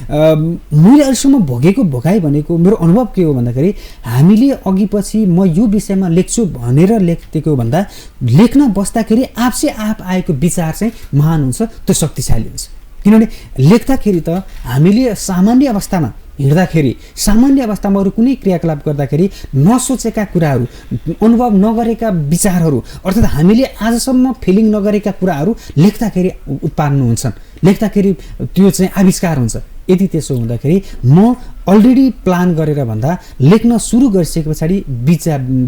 मैले अहिलेसम्म भोगेको भोगाइ भनेको मेरो अनुभव के हो भन्दाखेरि हामीले अघि पछि म यो विषयमा लेख्छु भनेर लेखेको भन्दा लेख्न बस्दाखेरि आफसे आफ आएको विचार चाहिँ महान हुन्छ, त्यो शक्तिशाली हुन्छ। किनभने लेख्दाखेरि त हामीले सामान्य अवस्थामा हिँड्दाखेरि, सामान्य अवस्थामा अरू कुनै क्रियाकलाप गर्दाखेरि नसोचेका कुराहरू, अनुभव नगरेका विचारहरू, अर्थात् हामीले आजसम्म फिलिङ नगरेका कुराहरू लेख्दाखेरि उत्पन्न हुन्छन्, लेख्दाखेरि त्यो चाहिँ आविष्कार हुन्छ। यदि त्यसो हुँदाखेरि म अलरेडी प्लान गरेर भन्दा लेख्न सुरु गरिसके पछाडि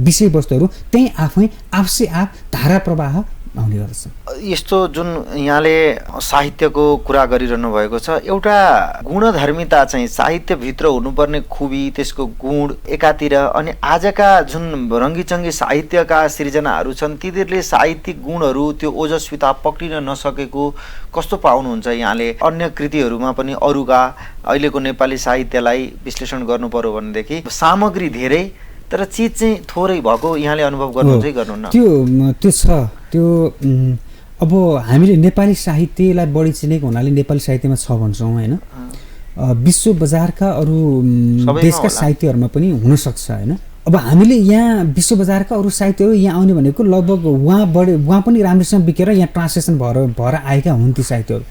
विषयवस्तुहरू त्यहीँ आफसे आफ धारा प्रवाह आउने गर्छ। यस्तो जुन यहाँले साहित्यको कुरा गरिरहनु भएको छ, एउटा गुणधर्मिता चाहिँ साहित्यभित्र हुनुपर्ने खुबी, त्यसको गुण एकातिर, अनि आजका जुन रङ्गीचङ्गी साहित्यका सिर्जनाहरू छन् तिनीहरूले साहित्यिक गुणहरू, त्यो ओजस्विता पक्रिन नसकेको कस्तो पाउनुहुन्छ यहाँले? अन्य कृतिहरूमा पनि अरूका अहिलेको नेपाली साहित्यलाई विश्लेषण गर्नु पर्यो भनेदेखि सामग्री धेरै तर चिज चाहिँ थोरै भएको यहाँले अनुभव गर्नुहुन्छ कि गर्नुहुन्न? त्यो छ। त्यो अब हामीले नेपाली साहित्यलाई बढी चिनेको हुनाले नेपाली साहित्यमा छ भन्छौँ होइन, विश्व बजारका अरू देशका साहित्यहरूमा पनि हुनसक्छ होइन। अब हामीले यहाँ विश्व बजारका अरू साहित्यहरू यहाँ आउने भनेको लगभग उहाँ पनि राम्रोसँग बिकेर यहाँ ट्रान्सलेसन भएर आएका हुन् ती साहित्यहरू।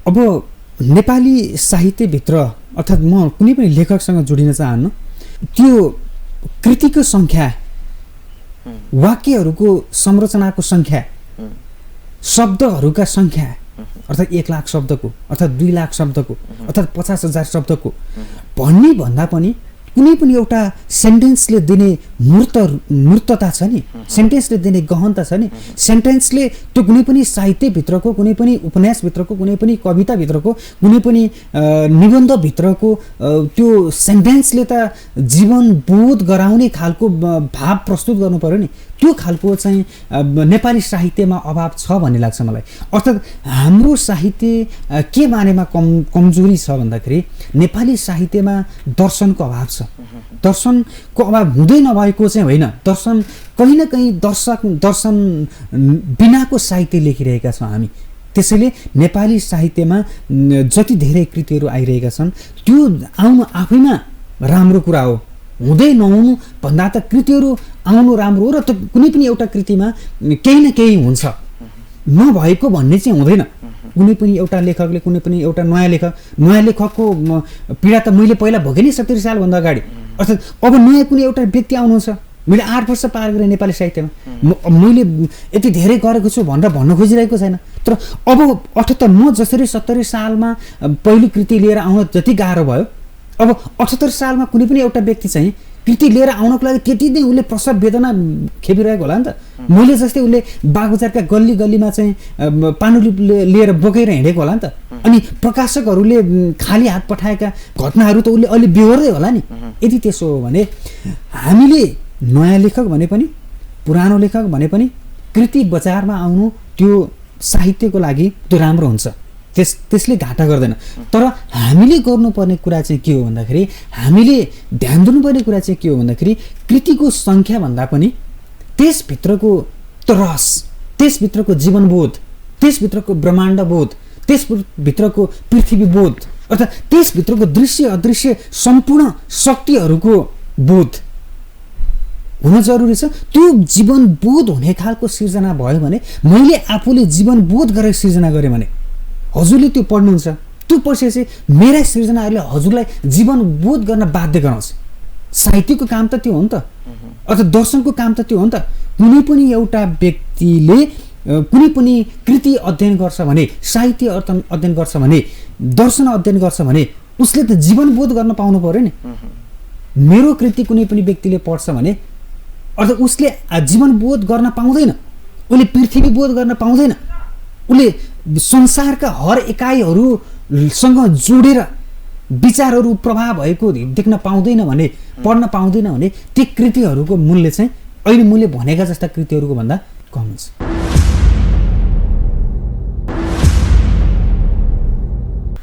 अब नेपाली साहित्यभित्र अर्थात् म कुनै पनि लेखकसँग जोडिन चाहन्न, त्यो कृतिको सङ्ख्या, वाक्यहरूको संरचनाको सङ्ख्या, शब्दहरूका सङ्ख्या, अर्थात् 1 लाख शब्दको, अर्थात् 2 लाख शब्दको, अर्थात् 50,000 शब्दको भन्ने भन्दा पनि कुनै पनि एउटा सेन्टेन्सले दिने मूर्तता छ नि, सेन्टेन्सले दिने गहनता छ नि, सेन्टेन्सले त्यो कुनै पनि साहित्यभित्रको, कुनै पनि उपन्यासभित्रको, कुनै पनि कविताभित्रको, कुनै पनि निबन्धभित्रको त्यो सेन्टेन्सले त जीवन बोध गराउने खालको भाव प्रस्तुत गर्नु पर्यो नि। त्यो खालको चाहिँ नेपाली साहित्यमा अभाव छ भन्ने लाग्छ मलाई। अर्थात् हाम्रो साहित्य के बारेमा कमजोरी छ भन्दाखेरि नेपाली साहित्यमा दर्शनको अभाव छ। दर्शनको अभाव हुँदै नभएको चाहिँ होइन, दर्शन कहीँ न कहीँ दर्शन बिनाको साहित्य लेखिरहेका छौँ हामी। त्यसैले नेपाली साहित्यमा जति धेरै कृतिहरू आइरहेका छन् त्यो आउनु आफैमा राम्रो कुरा हो। हुँदै नहुनु भन्दा त कृतिहरू आउनु राम्रो हो, र त कुनै पनि एउटा कृतिमा केही न केही हुन्छ, नभएको भन्ने चाहिँ हुँदैन। कुनै पनि एउटा लेखकले, कुनै पनि एउटा नयाँ लेखकको पीडा त मैले पहिला भोगेँ नि 70 सालभन्दा अगाडि। अर्थात् अब नयाँ कुनै एउटा व्यक्ति आउनुहुन्छ, मैले 8 वर्ष पार गरेँ नेपाली साहित्यमा, मैले यति धेरै गरेको छु भनेर भन्न खोजिरहेको छैन। तर अब अर्थात् म जसरी 70 सालमा पहिलो कृति लिएर आउन जति गाह्रो भयो, अब 78 सालमा कुनै पनि एउटा व्यक्ति चाहिँ कृति लिएर आउनको लागि त्यति नै उसले प्रसव वेदना खेपिरहेको होला नि त। मैले जस्तै उसले बागबजारका गल्ली गल्लीमा चाहिँ पानुली लिएर बोकेर हिँडेको होला नि त। अनि प्रकाशकहरूले खाली हात पठाएका घटनाहरू त उसले अलि बिहोर्दै होला नि। यदि त्यसो हो भने हामीले नयाँ लेखक भने पनि, पुरानो लेखक भने पनि कृति बजारमा आउनु त्यो साहित्यको लागि त्यो राम्रो हुन्छ, त्यसले घाटा गर्दैन। तर हामीले गर्नुपर्ने कुरा चाहिँ के हो भन्दाखेरि, हामीले ध्यान दिनुपर्ने कुरा चाहिँ के हो भन्दाखेरि कृतिको सङ्ख्या भन्दा पनि त्यसभित्रको रस, त्यसभित्रको जीवनबोध, त्यसभित्रको ब्रह्माण्डबोध, त्यसभित्रको पृथ्वीबोध, अर्थात् त्यसभित्रको दृश्य अदृश्य सम्पूर्ण शक्तिहरूको बोध हुन जरुरी छ। त्यो जीवनबोध हुने खालको सिर्जना भयो भने, मैले आफूले जीवनबोध गरेर सिर्जना गरेँ भने हजुरले त्यो पढ्नुहुन्छ, त्यो पछि मेरा सृजनाहरूले हजुरलाई जीवन बोध गर्न बाध्य गराउँछ। साहित्यको काम त त्यो हो नि त, अथवा दर्शनको काम त त्यो हो नि त। कुनै पनि एउटा व्यक्तिले कुनै पनि कृति अध्ययन गर्छ भने, साहित्य अध्ययन गर्छ भने, दर्शन अध्ययन गर्छ भने उसले त जीवनबोध गर्न पाउनु पर्यो नि। मेरो कृति कुनै पनि व्यक्तिले पढ्छ भने अर्थात् उसले जीवनबोध गर्न पाउँदैन, उसले पृथ्वीबोध गर्न पाउँदैन, उसले संसारका हर एकाइहरूसँग जोडेर विचारहरू प्रभाव भएको देख्न पाउँदैन भने, पढ्न पाउँदैन भने ती कृतिहरूको मूल्य चाहिँ अहिले मैले भनेका जस्ता कृतिहरूको भन्दा कम हुन्छ।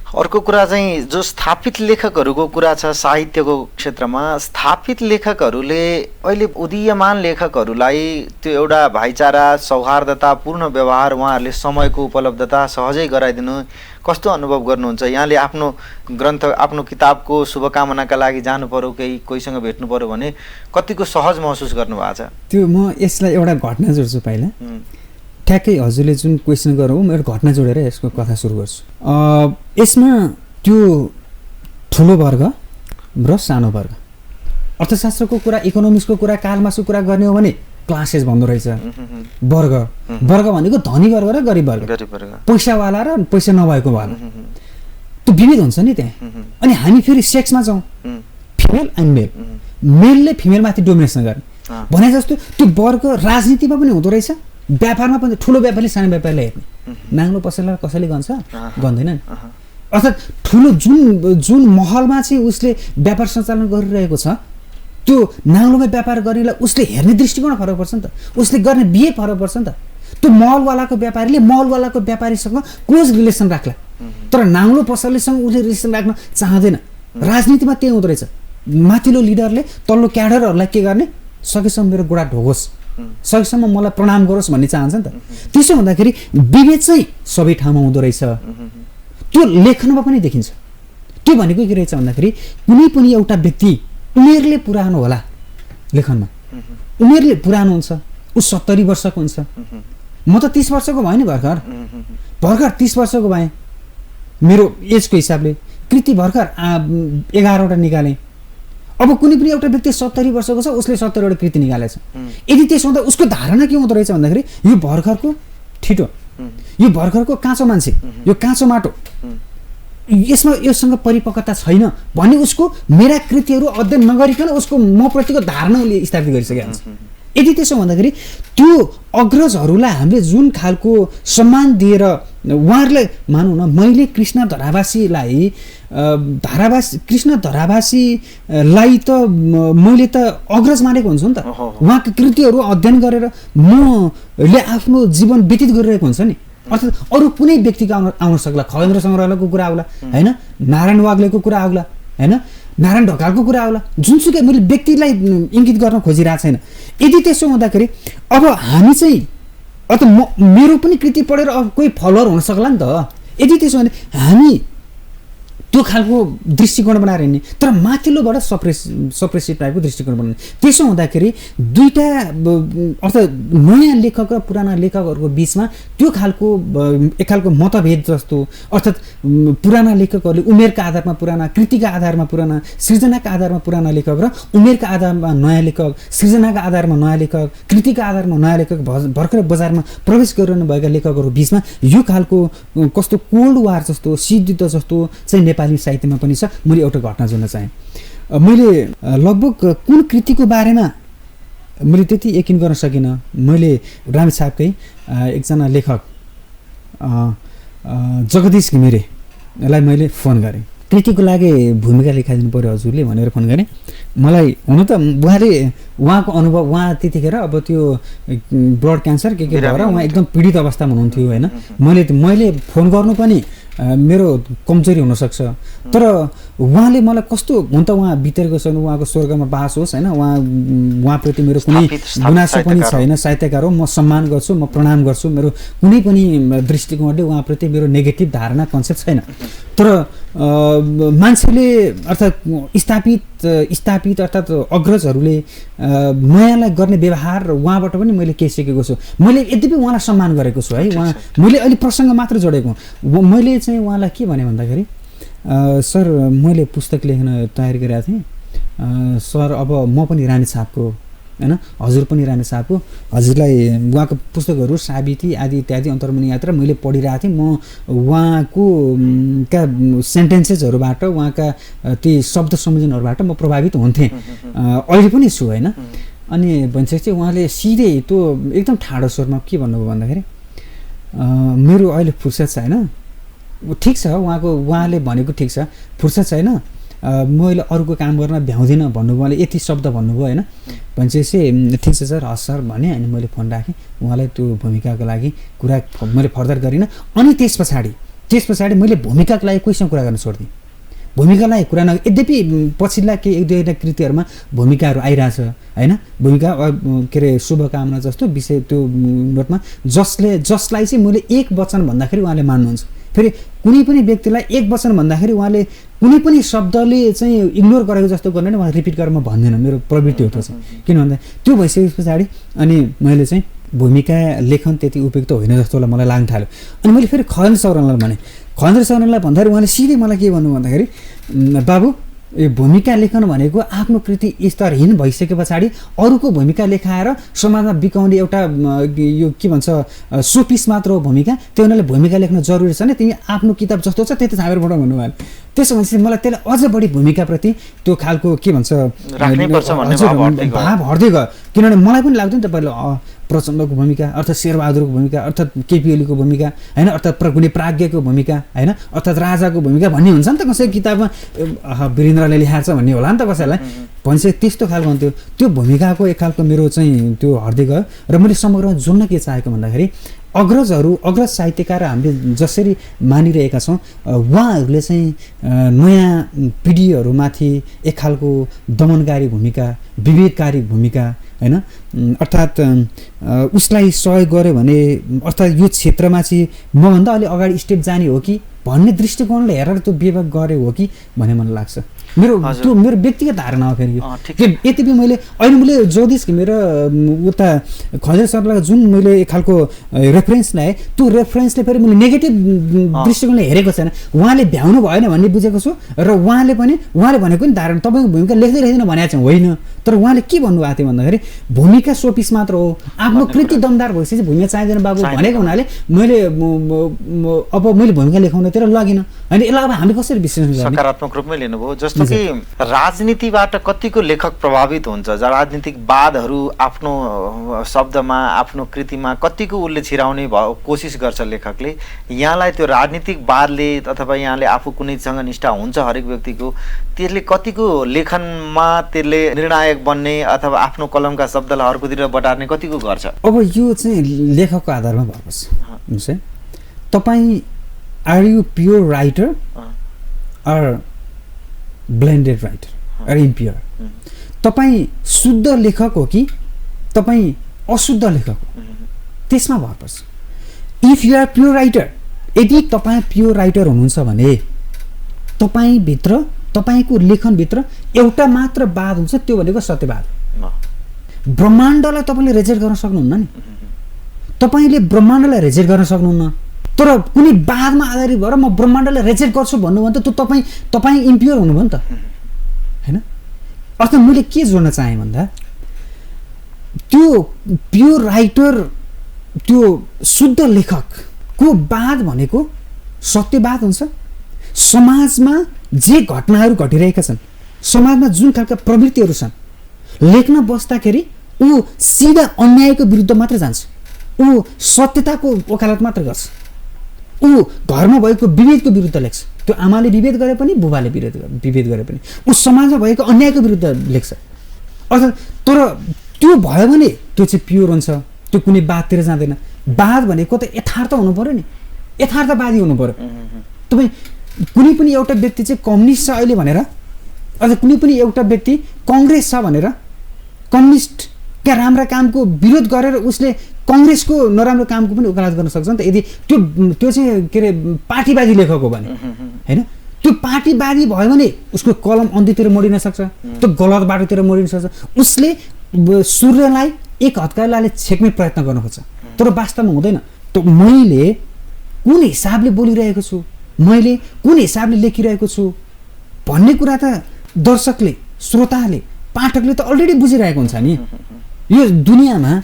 अर्को कुरा चाहिँ जो स्थापित लेखकहरूको कुरा छ साहित्यको क्षेत्रमा, स्थापित लेखकहरूले अहिले उदीयमान लेखकहरूलाई त्यो एउटा भाइचारा, सौहार्दतापूर्ण व्यवहार, उहाँहरूले समयको उपलब्धता सहजै गराइदिनु कस्तो अनुभव गर्नुहुन्छ? यहाँले आफ्नो ग्रन्थ, आफ्नो किताबको शुभकामनाका लागि जानु पर्यो, कोहीसँग भेट्नु पर्यो भने कतिको सहज महसुस गर्नुभएको छ? त्यो म यसलाई एउटा घटना जोड्छु। पहिला ठ्याक्कै हजुरले जुन क्वेसन गर्नुभयो म एउटा घटना जोडेर यसको कथा सुरु गर्छु। यसमा त्यो ठुलो वर्ग र सानो वर्ग, अर्थशास्त्रको कुरा, इकोनोमिक्सको कुरा, कालमासको कुरा गर्ने हो भने क्लासेस भन्दो रहेछ। वर्ग वर्ग भनेको धनी वर्ग र गरिब वर्ग, पैसावाला र पैसा नभएको वाला, त्यो विविध हुन्छ नि त्यहाँ। अनि हामी फेरि सेक्समा जाउँ, फिमेल एन्ड मेल, मेलले फिमेलमाथि डोमिनेसन गर्ने भने जस्तो त्यो वर्ग राजनीतिमा पनि हुँदो रहेछ, व्यापारमा पनि। ठुलो व्यापारले सानो व्यापारलाई हेर्ने, नाङ्लो पसललाई कसैले गन्छ गन्दैन नि। अर्थात् ठुलो जुन महलमा चाहिँ उसले व्यापार सञ्चालन गरिरहेको छ, त्यो नाङ्लोमा व्यापार गर्नेलाई उसले हेर्ने दृष्टिकोण फरक पर्छ नि त, उसले गर्ने बिहे फरक पर्छ नि त। त्यो महलवालाको व्यापारीले महलवालाको व्यापारीसँग क्लोज रिलेसन राख्ला, तर नाङ्लो पसलेसँग उसले रिलेसन राख्न चाहँदैन। राजनीतिमा त्यही हुँदो रहेछ, माथिल्लो लिडरले तल्लो क्याडरहरूलाई के गर्ने, सकेसम्म मेरो गोडा ढोगोस्, सकेसम्म मलाई प्रणाम गरोस् भन्ने चाहन्छ नि त। त्यसो हुँदाखेरि विभेद चाहिँ सबै ठाउँमा हुँदो रहेछ, त्यो लेखनमा पनि देखिन्छ। त्यो भनेको के रहेछ भन्दाखेरि कुनै पनि एउटा व्यक्ति उमेरले पुरानो होला, लेखनमा उमेरले पुरानो हुन्छ, ऊ 70 वर्षको हुन्छ, म त 30 वर्षको भएँ नि, भर्खर 30 वर्षको भएँ, मेरो एजको हिसाबले कृति भर्खर 11वटा निकालेँ। अब कुनै पनि एउटा व्यक्ति 70 वर्षको छ, उसले 70वटा कृति निकालेछ। यदि त्यसो हुँदा उसको धारणा के हुँदो रहेछ भन्दाखेरि यो भर्खरको ठिटो, यो भर्खरको काँचो मान्छे, यो काँचो माटो, योसँग परिपक्वता छैन भन्ने उसको मेरा कृतिहरू अध्ययन नगरिकन उसको म प्रतिको धारणा उसले स्थापित गरिसकेको हुन्छ। यदि त्यसो भन्दाखेरि त्यो अग्रजहरूलाई हामीले जुन खालको सम्मान दिएर उहाँहरूलाई मानौँ न, मैले कृष्ण धरावासीलाई त मैले त अग्रज मानेको हुन्छु नि त। उहाँको कृतिहरू अध्ययन गरेर मले आफ्नो जीवन व्यतीत गरिरहेको हुन्छ नि। अर्थात् अरू कुनै व्यक्तिको आउन सक्ला, खगेन्द्र सङ्ग्रहालयको कुरा आउला होइन, नारायण वाग्लेको कुरा आउला होइन, नारायण ढकालको कुरा आउला, जुनसुकै मैले व्यक्तिलाई इङ्गित गर्न खोजिरहेको छैन। यदि त्यसो हुँदाखेरि अब हामी चाहिँ अथवा मेरो पनि कृति पढेर अब कोही फलोअर हुन सक्ला नि त। यदि त्यसो भने हामी त्यो खालको दृष्टिकोण बनाएर हिँड्ने, तर माथिल्लोबाट सप्रेसिभ टाइपको दृष्टिकोण बनाउने। त्यसो हुँदाखेरि दुईटा अर्थात् नयाँ लेखक र पुराना लेखकहरूको बिचमा त्यो खालको एक खालको मतभेद जस्तो, अर्थात् पुराना लेखकहरूले उमेरका आधारमा पुराना, कृतिका आधारमा पुराना, सृजनाका आधारमा पुराना लेखक र उमेरका आधारमा नयाँ लेखक, सृजनाका आधारमा नयाँ लेखक, कृतिका आधारमा नयाँ लेखक भर्खर बजारमा प्रवेश गरिरहनु भएका लेखकहरू बिचमा यो खालको कस्तो कोल्ड वार जस्तो, शीतयुद्ध जस्तो चाहिँ नेपाली साहित्यमा पनि छ। मैले एउटा घटना जोड्न चाहेँ। मैले लगभग कुन कृतिको बारेमा मैले त्यति यकिन गर्न सकिनँ। मैले रामेछापकै एकजना लेखक जगदीश घिमिरेलाई मैले फोन गरेँ, कृतिको लागि भूमिका लेखाइदिनु पर्यो हजुरले भनेर फोन गरेँ। मलाई हुन त उहाँको अनुभव, उहाँ त्यतिखेर अब त्यो ब्लड क्यान्सर के भएर उहाँ एकदम पीडित अवस्थामा हुनुहुन्थ्यो होइन। मैले फोन गर्नु पनि मेरो कमजोरी हुनसक्छ, तर उहाँले मलाई कस्तो हुन त उहाँ बितेर गएछ, उहाँको स्वर्गमा बास होस् होइन, उहाँप्रति मेरो कुनै गुनासो पनि छैन, साहित्यकार हो, म सम्मान गर्छु, म प्रणाम गर्छु, मेरो कुनै पनि दृष्टिकोणले उहाँप्रति मेरो नेगेटिभ धारणा कन्सेप्ट छैन। तर मान्छेले अर्थात् स्थापित अर्थात् अग्रजहरूले नयाँलाई गर्ने व्यवहार उहाँबाट पनि मैले केही सिकेको छु। मैले यद्यपि उहाँलाई सम्मान गरेको छु है, उहाँ मैले अहिले प्रसङ्ग मात्र जोडेको। मैले चाहिँ उहाँलाई के भने भन्दाखेरि, सर मैले पुस्तक लेख्न तयारी गरेको थिएँ, सर अब म पनि रामेछापको होइन, हजुर पनि रामेछापको, हजुरलाई उहाँको पुस्तकहरू साबिती आदि इत्यादि अन्तर्मनी यात्रा मैले पढिरहेको थिएँ। म उहाँको का सेन्टेन्सेसहरूबाट उहाँका ती शब्द संयोजनहरूबाट म प्रभावित हुन्थेँ, अहिले पनि छु होइन। अनि भनिसकेपछि उहाँले सिधै त्यो एकदम ठाडो स्वरमा के भन्नुभयो भन्दाखेरि मेरो अहिले फुर्सद छैन। ठिक छ, उहाँले भनेको ठिक छ, फुर्सद छैन, मैले अरूको काम गर्न भ्याउँदिनँ भन्नुभयो। उहाँले यति शब्द भन्नुभयो होइन। भनेपछि ठिक छ सर, हस् सर भने, अनि मैले फोन राखेँ। उहाँलाई त्यो भूमिकाको लागि कुरा मैले फर्दर गरिनँ। अनि त्यस पछाडि मैले भूमिकाको लागि कोहीसँग कुरा गर्न छोडिदिएँ। भूमिकालाई कुरा न, यद्यपि पछिल्ला केही एक दुईवटा कृतिहरूमा भूमिकाहरू आइरहेछ होइन। भूमिका के अरे शुभकामना जस्तो विषय त्यो नोटमा जसलाई चाहिँ मैले एक वचन भन्दाखेरि उहाँले मान्नुहुन्छ। फेरि कुनै पनि व्यक्तिलाई एक वचन भन्दाखेरि उहाँले कुनै पनि शब्दले चाहिँ इग्नोर गरेको जस्तो गर्ने, उहाँ रिपिट गरेर म भन्दिनँ, मेरो प्रवृत्ति हो त्यो चाहिँ। किन भन्दा त्यो भइसके पछाडि अनि मैले चाहिँ भूमिका लेखन त्यति उपयुक्त होइन जस्तो मलाई लाग्न थाल्यो। अनि मैले फेरि खगेन्द्र सौरालाई भने, खगेन्द्र सौरालाई भन्दाखेरि उहाँले सिधै मलाई के भन्नु भन्दाखेरि बाबु यो भूमिका लेखन भनेको आफ्नो कृति स्तरहीन भइसके पछाडि अरूको भूमिका लेखाएर समाजमा बिकाउने एउटा यो के भन्छ सोपिस मात्र हो भूमिका। त्यो हुनाले भूमिका लेख्न जरुरी छैन, तिमी आफ्नो किताब जस्तो छ त्यति छापेर पढ भन्नुभयो। त्यसो भनेपछि मलाई त्यसलाई अझ बढी भूमिकाप्रति त्यो खालको के भन्छ भाव हट्दै गयो। किनभने मलाई पनि लाग्थ्यो नि त पहिला प्रचण्डको भूमिका अर्थात् शेरबहादुरको भूमिका अर्थात् केपी ओलीको भूमिका होइन, अर्थात् कुनै प्राज्ञको भूमिका होइन, अर्थात् राजाको भूमिका भन्ने हुन्छ नि त कसै किताबमा वीरेन्द्रले लेखाएको छ भन्ने होला नि त कसैलाई। भन्छ त्यस्तो खालको हुन्थ्यो। त्यो भूमिकाको एक खालको मेरो चाहिँ त्यो हट्दै गयो। र मैले समग्रमा जोड्न के चाहेको भन्दाखेरि अग्रज साहित्यकार हामीले जसरी मानिरहेका छौँ, उहाँहरूले चाहिँ नयाँ पिँढीहरूमाथि एक खालको दमनकारी भूमिका, विभेदकारी भूमिका होइन, अर्थात् उसलाई सहयोग गऱ्यो भने अर्थात् यो क्षेत्रमा चाहिँ मभन्दा अलि अगाडि स्टेप जाने हो कि भन्ने दृष्टिकोणले हेरेर त्यो विभाग गरे हो कि भन्ने मलाई लाग्छ। त्यो मेरो व्यक्तिगत धारणा हो। फेरि यति पनि मैले जोदिस मेरो उता खगेन्द्र सरलाई जुन मैले एक खालको रेफरेन्स ल्याएँ, त्यो रेफरेन्सले फेरि मैले नेगेटिभ दृष्टिकोणले हेरेको छैन। उहाँले भ्याउनु भएन भन्ने बुझेको छु र उहाँले भनेको नि धारणा तपाईँको भूमिका लेख्दै भनेको चाहिँ होइन। तर उहाँले के भन्नुभएको थियो भन्दाखेरि भूमिका सोपिस मात्र हो, आफ्नो कृति दमदार भइसकेपछि भूमिका चाहिँदैन बाबु भनेको हुनाले मैले भूमिका लेखाउनतिर लगिनँ होइन। यसलाई अब हामीले कसरी विश्लेषण गर्ने? सकारात्मक रूपमै लिनुभयो। जस्तो कि राजनीतिबाट कतिको लेखक प्रभावित हुन्छ, राजनीतिक वादहरू आफ्नो शब्दमा आफ्नो कृतिमा कतिको उसले छिराउने कोसिस गर्छ लेखकले। यहाँलाई त्यो राजनीतिक वादले अथवा यहाँले आफू कुनैसँग निष्ठा हुन्छ हरेक व्यक्तिको, त्यसले कतिको लेखनमा त्यसले निर्णायक बन्ने अथवा आफ्नो कलमका शब्दलाई अर्कोतिर बटार्ने कतिको गर्छ? अब यो चाहिँ लेखकको आधारमा भएको छ। तपाईँ are you pure writer or blended writer or impure? तपाईँ शुद्ध लेखक हो कि तपाईँ अशुद्ध लेखक हो, त्यसमा भर पर्छ। If you are pure writer, यदि तपाईँ प्योर राइटर हुनुहुन्छ भने तपाईँको लेखनभित्र एउटा मात्र वाद हुन्छ, त्यो भनेको सत्यवाद। ब्रह्माण्डलाई तपाईँले रिजेक्ट गर्न सक्नुहुन्न नि, तपाईँले ब्रह्माण्डलाई रिजेक्ट गर्न सक्नुहुन्न। तर कुनै वादमा आधारित भएर म ब्रह्माण्डलाई रिजेक्ट गर्छु भन्नु भने त त्यो तपाईँ इम्प्योर हुनुभयो नि त होइन। अर्थात् मैले के जोड्न चाहेँ भन्दा त्यो प्योर राइटर, त्यो शुद्ध लेखकको वाद भनेको सत्यवाद हुन्छ। समाजमा जे घटनाहरू घटिरहेका छन्, समाजमा जुन खालका प्रवृत्तिहरू छन्, लेख्न बस्दाखेरि ऊ सिधा अन्यायको विरुद्ध मात्र जान्छ, ऊ सत्यताको वकालत मात्र गर्छ, ऊ घरमा भएको विभेदको विरुद्ध लेख्छ। त्यो आमाले विभेद गरे पनि, बुबाले विभेद गरे पनि ऊ समाजमा भएको अन्यायको विरुद्ध लेख्छ। अर्थात् तर त्यो भयो भने त्यो चाहिँ प्योर हुन्छ, त्यो कुनै वादतिर जाँदैन। वाद भनेको त यथार्थ हुनु पर्यो नि, यथार्थवादी हुनु पर्यो। तपाईँ कुनै पनि एउटा व्यक्ति चाहिँ कम्युनिस्ट छ अहिले भनेर, अझ कुनै पनि एउटा व्यक्ति कङ्ग्रेस छ भनेर कम्युनिस्टका राम्रा कामको विरोध गरेर उसले कङ्ग्रेसको नराम्रो कामको पनि वकालत गर्न सक्छ नि त, यदि त्यो चाहिँ के अरे पार्टीवादी लेखक हो भने होइन। त्यो पार्टीवादी भयो भने उसको कलम अन्त्यतिर मोडिन सक्छ, त्यो गलत बाटोतिर मोडिन सक्छ। उसले सूर्यलाई एक हत्केलाले छेक्ने प्रयत्न गर्न खोज्छ, तर वास्तवमा हुँदैन। त मैले कुन हिसाबले बोलिरहेको छु, मैले कुन हिसाबले लेखिरहेको छु भन्ने कुरा त दर्शकले श्रोताले पाठकले त अलरेडी बुझिरहेको हुन्छ नि यो दुनियाँमा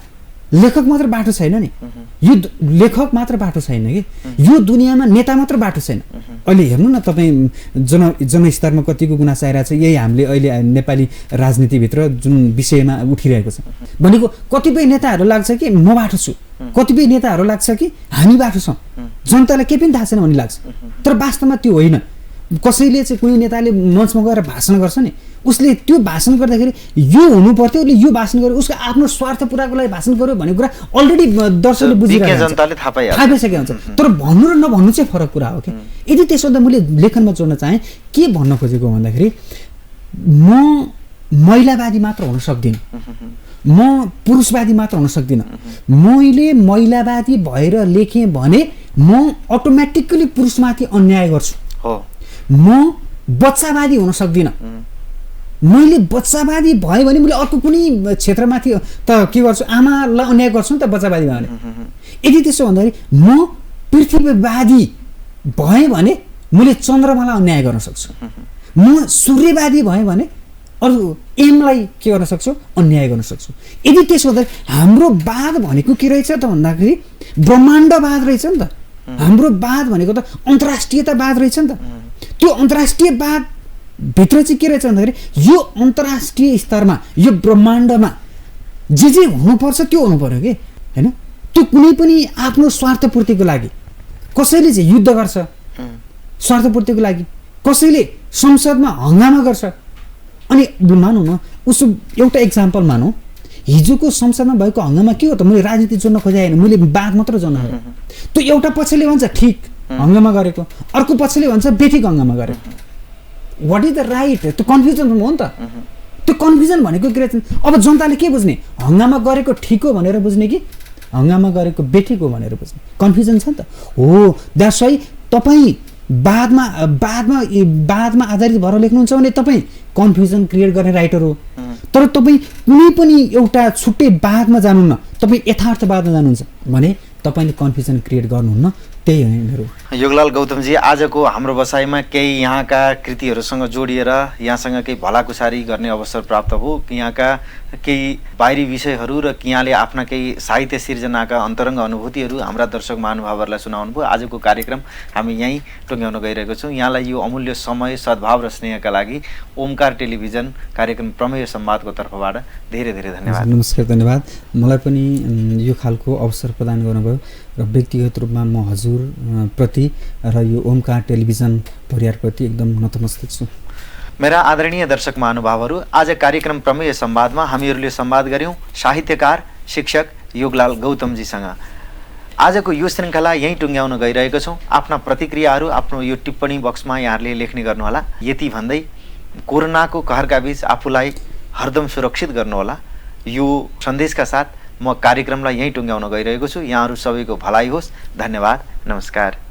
लेखक मात्र बाटो छैन नि यो लेखक मात्र बाटो छैन कि यो दुनियाँमा नेता मात्र बाटो छैन अहिले हेर्नु न तपाईँ जनस्तरमा कतिको गुनासो आइरहेको छ यही हामीले अहिले नेपाली राजनीतिभित्र जुन विषयमा उठिरहेको छ भनेको कतिपय नेताहरू लाग्छ कि म बाटो छु कतिपय नेताहरू लाग्छ कि हामी बाटो छौँ जनतालाई केही पनि थाहा छैन भन्ने लाग्छ तर वास्तवमा त्यो होइन कसैले चाहिँ कुनै नेताले मञ्चमा गएर भाषण गर्छ नि उसले त्यो भाषण गर्दाखेरि यो हुनु पर्थ्यो उसले यो भाषण गर्यो उसको आफ्नो स्वार्थ पुराको लागि भाषण गर्यो भन्ने कुरा अलरेडी दर्शकले बुझिरहेको हुन्छ जनताले थाहा पाइसकेको हुन्छ तर भन्नु र नभन्नु चाहिँ फरक कुरा हो कि यदि त्यसो त मैले लेखनमा जोड्न चाहेँ के भन्न खोजेको भन्दाखेरि म महिलावादी मात्र हुन सक्दिनँ म पुरुषवादी मात्र हुन सक्दिनँ मैले महिलावादी भएर लेखेँ भने म अटोमेटिकली पुरुषमाथि अन्याय गर्छु म बच्चावादी हुन सक्दिनँ मैले बच्चावादी भएँ भने मैले अर्को कुनै क्षेत्रमाथि त के गर्छु आमालाई अन्याय गर्छु नि त बच्चावादी भयो भने यदि त्यसो भन्दाखेरि म पृथ्वीवादी भएँ भने मैले चन्द्रमालाई अन्याय गर्न सक्छु म सूर्यवादी भएँ भने अरू एमलाई के गर्न सक्छु अन्याय गर्न सक्छु यदि त्यसो हुँदा हाम्रो वाद भनेको के रहेछ त भन्दाखेरि ब्रह्माण्डवाद रहेछ नि त हाम्रो वाद भनेको त अन्तर्राष्ट्रियतावाद रहेछ नि त त्यो अन्तर्राष्ट्रियवाद भित्र चाहिँ के रहेछ भन्दाखेरि यो अन्तर्राष्ट्रिय स्तरमा यो ब्रह्माण्डमा जे हुनुपर्छ त्यो हुनु पर्यो कि होइन त्यो कुनै पनि आफ्नो स्वार्थपूर्तिको लागि कसैले चाहिँ युद्ध गर्छ स्वार्थपूर्तिको लागि कसैले संसदमा हङ्गामा गर्छ अनि मानौँ न उसो एउटा इक्जाम्पल मानौँ हिजोको संसदमा भएको हङ्गामा के हो त मैले राजनीति जोड्न खोजेँ होइन मैले वाद मात्र जोड्न खोजेँ त्यो एउटा पक्षले भन्छ ठिक हङ्गामा गरेको अर्को पक्षले भन्छ बेठिक हङ्गामा गरेको वाट इज द राइट त्यो कन्फ्युजन हो नि त त्यो कन्फ्युजन भनेको के रहेछ अब जनताले के बुझ्ने हङ्गामा गरेको ठिक हो भनेर बुझ्ने कि हङ्गामा गरेको बेठिक हो भनेर बुझ्ने कन्फ्युजन छ नि त हो द्याट्स वाइ तपाईँ वादमा आधारित भएर लेख्नुहुन्छ भने तपाईँ कन्फ्युजन क्रिएट गर्ने राइटर हो तर तपाईँ कुनै पनि एउटा छुट्टै वादमा जानुहुन्न तपाईँ यथार्थवादमा जानुहुन्छ भने तपाईँले कन्फ्युजन क्रिएट गर्नुहुन्न त्यही हो मेरो योगलाल गौतमजी आजको हाम्रो बसाइमा केही यहाँका कृतिहरूसँग जोडिएर यहाँसँग केही भलाकुसारी गर्ने अवसर प्राप्त भयो यहाँका केही बाहिरी विषयहरू र यहाँले आफ्ना केही साहित्य सिर्जनाका अन्तरङ्ग अनुभूतिहरू हाम्रा दर्शक महानुभावहरूलाई सुनाउनु भयो आजको कार्यक्रम हामी यहीँ टुङ्ग्याउन गइरहेको छौँ यहाँलाई यो अमूल्य समय सद्भाव र स्नेहका लागि ओमकार टेलिभिजन कार्यक्रम प्रमेय संवादको तर्फबाट धेरै धेरै धन्यवाद नमस्कार धन्यवाद मलाई पनि यो खालको अवसर प्रदान गर्नुभयो र व्यक्तिगत रूपमा म हजुर प्रति र यो ओमकार टेलिभिजन परिवारप्रति एकदम नतमस्तक छु मेरा आदरणीय दर्शक महानुभावहरू आज कार्यक्रम प्रमेय संवादमा हामीहरूले संवाद गऱ्यौँ साहित्यकार शिक्षक योगलाल गौतमजीसँग आजको यो श्रृङ्खला यहीँ टुङ्ग्याउन गइरहेको छौँ आफ्ना प्रतिक्रियाहरू आफ्नो यो टिप्पणी बक्समा यहाँहरूले लेख्ने गर्नुहोला यति भन्दै कोरोनाको कहरका बीच आफूलाई हरदम सुरक्षित गर्नुहोला यो सन्देशका साथ म कार्यक्रमलाई यहीँ टुङ्ग्याउन गइरहेको छु यहाँहरू सबैको भलाइ होस् धन्यवाद नमस्कार